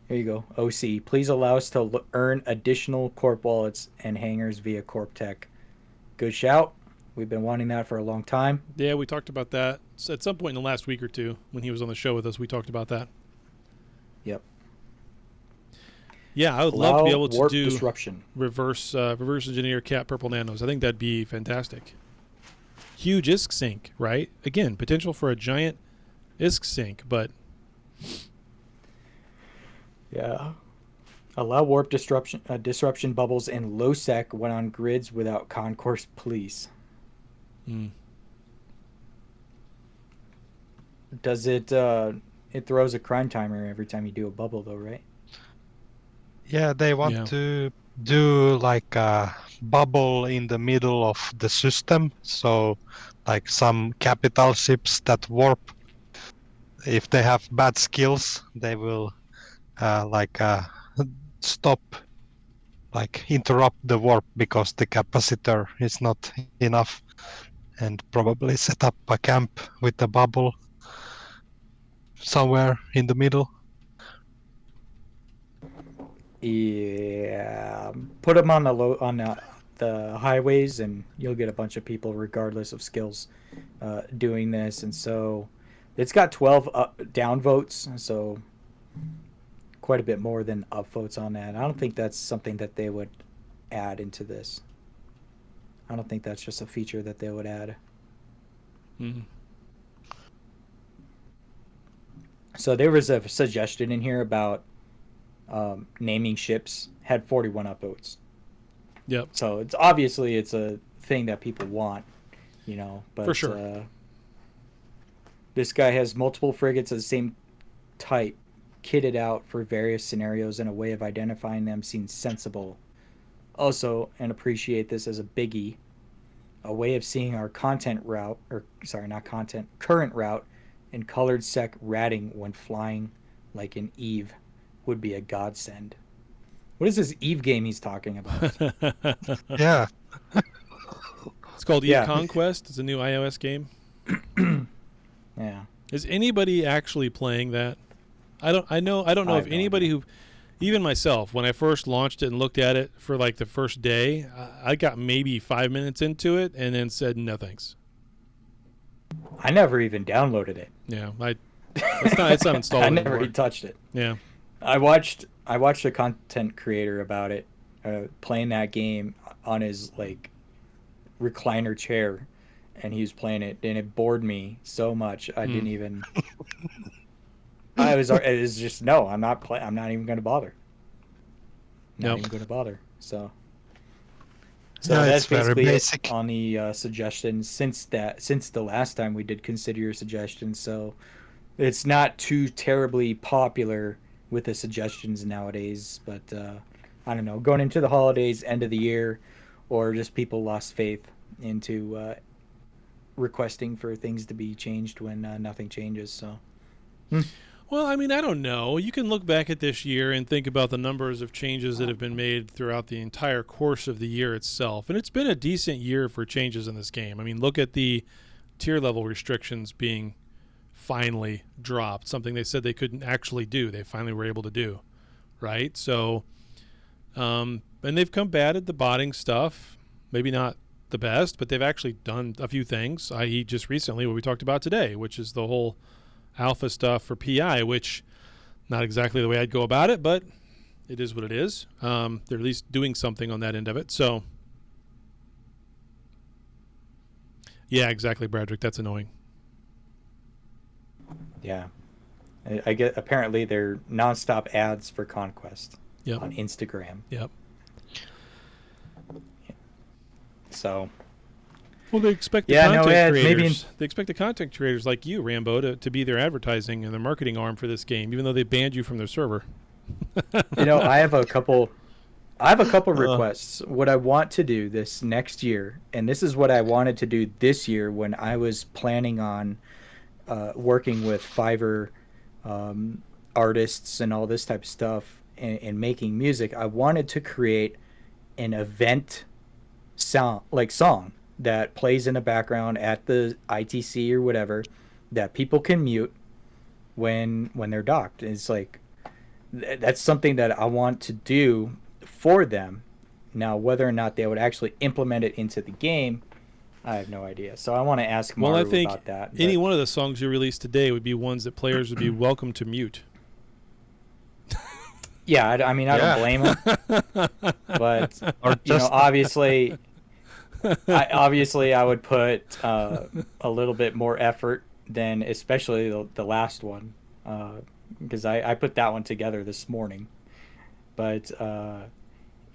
Here you go. OC. Please allow us to earn additional corp wallets and hangers via Corp Tech. Good shout. We've been wanting that for a long time. Yeah, we talked about that. So at some point in the last week or two, when he was on the show with us, we talked about that. Yep. Yeah, I would love to be able to do disruption. reverse engineer cat purple nanos. I think that'd be fantastic. Huge ISK sink, right? Again, potential for a giant ISK sink, but yeah. Allow warp disruption bubbles in low sec when on grids without concourse police. Does it throws a crime timer every time you do a bubble though, right? Yeah, they want to do like a bubble in the middle of the system. So like some capital ships that warp, if they have bad skills, they will stop, like interrupt the warp because the capacitor is not enough, and probably set up a camp with a bubble somewhere in the middle. Yeah, put them on the highways, and you'll get a bunch of people, regardless of skills, doing this. And so, it's got 12 down votes, so quite a bit more than up votes on that. I don't think that's something that they would add into this. I don't think that's just a feature that they would add. So there was a suggestion in here about naming ships, had 41 upvotes. Yep. So it's obviously it's a thing that people want, but for sure. This guy has multiple frigates of the same type, kitted out for various scenarios, and a way of identifying them seems sensible. Also, and appreciate this as a biggie, a way of seeing our current route in colored sec ratting when flying like an Eve would be a godsend. What is this Eve game he's talking about? Yeah. It's called Eve Yeah. Conquest. It's a new iOS game. Yeah. Is anybody actually playing that? I don't know I if have no anybody who, even myself, when I first launched it and looked at it for like the first day, I got maybe 5 minutes into it and then said no thanks. I never even downloaded it. Yeah, it's not installed I never anymore. even touched it. Yeah. I watched a content creator about it playing that game on his like recliner chair, and he was playing it, and it bored me so much I didn't even. It was just no. I'm not even going to bother. Not Nope. even going to bother. So Yeah, that's it's very basically it basic. on the suggestions since the last time we did consider your suggestions. So it's not too terribly popular with the suggestions nowadays, but I don't know, going into the holidays, end of the year, or just people lost faith into requesting for things to be changed when nothing changes. So Well, I mean, I don't know. You can look back at this year and think about the numbers of changes that have been made throughout the entire course of the year itself. And it's been a decent year for changes in this game. I mean, look at the tier level restrictions being finally dropped, something they said they couldn't actually do. They finally were able to do, right? So, and they've combated the botting stuff. Maybe not the best, but they've actually done a few things, i.e. just recently what we talked about today, which is the whole alpha stuff for PI, which not exactly the way I'd go about it, but it is what it is. They're at least doing something on that end of it. So, yeah, exactly, Bradrick. That's annoying. yeah, I get apparently they're nonstop ads for Conquest Yep. on Instagram. Yep. So Well, they expect the Yeah, no, content yeah, creators. maybe- They expect the content creators like you, Rambo, to be their advertising and their marketing arm for this game, even though they banned you from their server. I have a couple requests. What I want to do this next year, and this is what I wanted to do this year when I was planning on working with Fiverr artists and all this type of stuff and making music. I wanted to create an event song that plays in the background at the ITC or whatever that people can mute when they're docked. It's like that's something that I want to do for them. Now, whether or not they would actually implement it into the game, I have no idea. So I want to ask Maru Well, I think about that. any one of the songs you release today would be ones that players would be welcome to mute. Yeah, I mean, I don't blame them. But Or just obviously, I would put a little bit more effort than especially the last one, because I put that one together this morning. But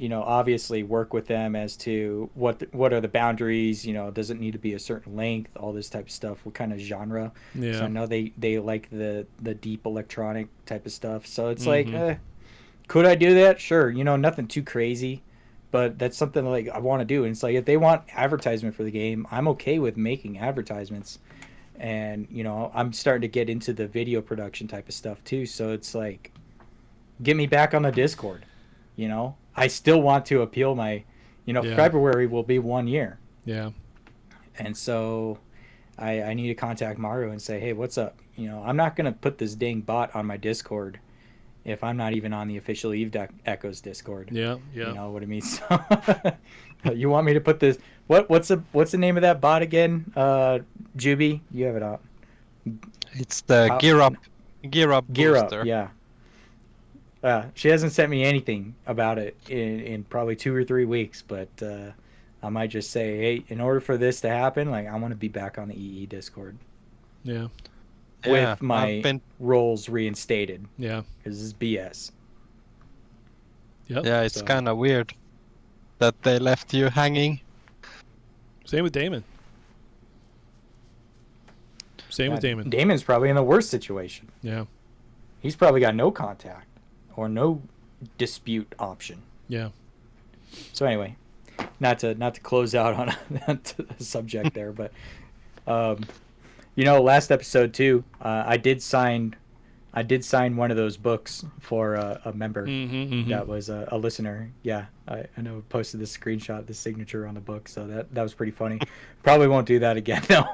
obviously work with them as to what are the boundaries. Does it need to be a certain length? All this type of stuff. What kind of genre? Yeah. So I know they like the deep electronic type of stuff. So it's like, could I do that? Sure. Nothing too crazy. But that's something like I want to do. And it's like if they want advertisement for the game, I'm okay with making advertisements. And, I'm starting to get into the video production type of stuff too. So it's like, get me back on the Discord. I still want to appeal my, Yeah. February will be 1 year. Yeah. And so I need to contact Mario and say, hey, what's up? I'm not going to put this dang bot on my Discord if I'm not even on the official Eve Echoes Discord. Yeah. Yeah. You know what I mean? So you want me to put this? What's the name of that bot again? Juby, you have it out. it's the gear up booster. Yeah. She hasn't sent me anything about it in probably 2 or 3 weeks, but I might just say, hey, in order for this to happen, like I want to be back on the EE Discord Yeah. Yeah, with my I've been- roles reinstated Yeah. because this is BS. Yep. Yeah, it's So- kind of weird that they left you hanging. Same with Damon. Same with Damon. Damon's probably in the worst situation. Yeah. He's probably got no contact or no dispute option. Yeah. So anyway, not to close out on the subject there, but last episode too, I did sign I did sign one of those books for a member Mm-hmm. that was a listener. Yeah, I know. I posted this screenshot, the signature on the book, so that was pretty funny. Probably won't do that again though,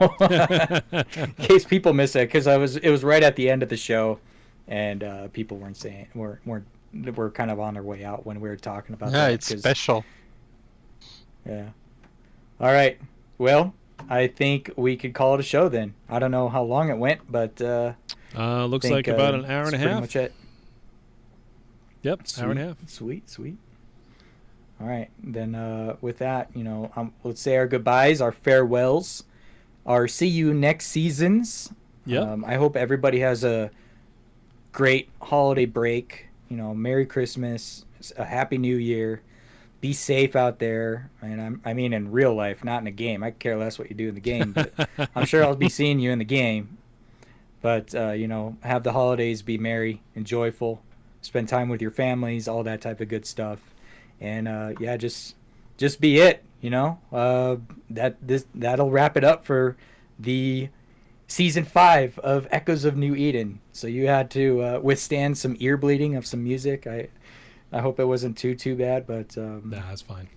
in case people miss it, because it was right at the end of the show, and people were kind of on their way out when we were talking about Yeah, that. it's special. Yeah. All right. Well, I think we could call it a show then. I don't know how long it went, but Looks think, like about an hour and a that's half. pretty much it. Yep, hour and a half. Sweet. All right. Then with that, let's say our goodbyes, our farewells, our see you next seasons. Yep. I hope everybody has a great holiday break. Merry Christmas, a Happy New Year. Be safe out there, and I mean in real life, not in a game. I care less what you do in the game, but I'm sure I'll be seeing you in the game. But have the holidays be merry and joyful. Spend time with your families, all that type of good stuff, and just be it. That'll wrap it up for the season 5 of Echoes of New Eden. So you had to withstand some ear bleeding of some music. I hope it wasn't too bad, but Nah, that's fine.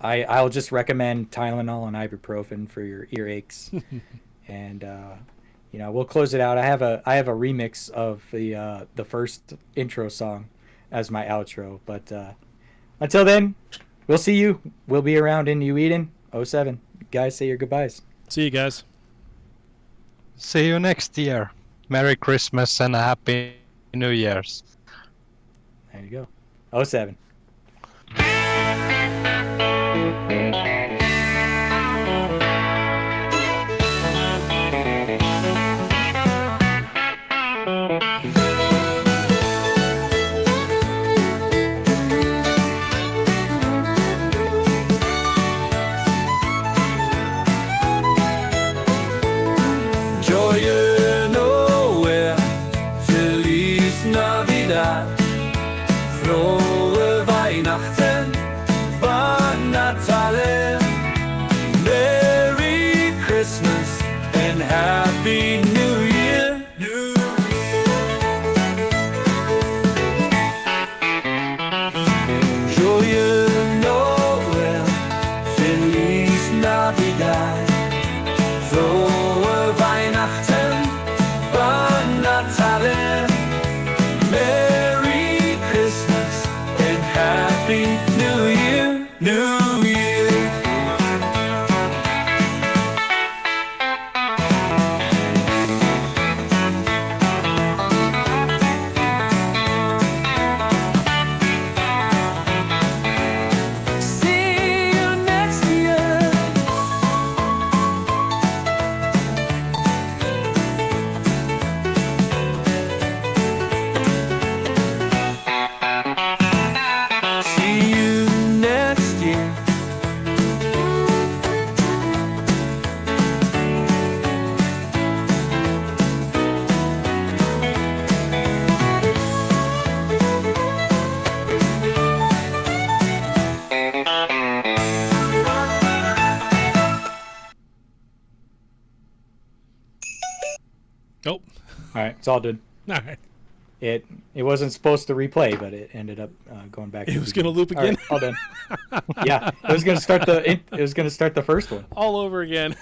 I'll just recommend Tylenol and ibuprofen for your earaches, and we'll close it out. I have a remix of the first intro song as my outro, but until then, we'll see you. We'll be around in New Eden 07. Guys, say your goodbyes. See you guys. See you next year. Merry Christmas and a Happy New Year's. There you go. 07. Joyeux Noël, Feliz Navidad, frohe Weihnachten, Bon Natale, Merry Christmas and Happy New Year. Joyeux Noël, Feliz Navidad, frohe Weihnachten, Bon Natale, Merry Christmas and Happy New Year, New Year. See you next year. See you next year. Oh, All right, it's all done. all right. It wasn't supposed to replay, but it ended up going back. It was gonna loop All right, again? all done. Yeah, it was gonna start the first one. All over again.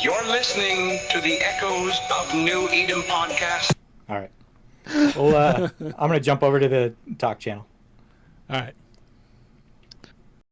You're listening to the Echoes of New Eden podcast. All right. Well, I'm gonna jump over to the talk channel. All right.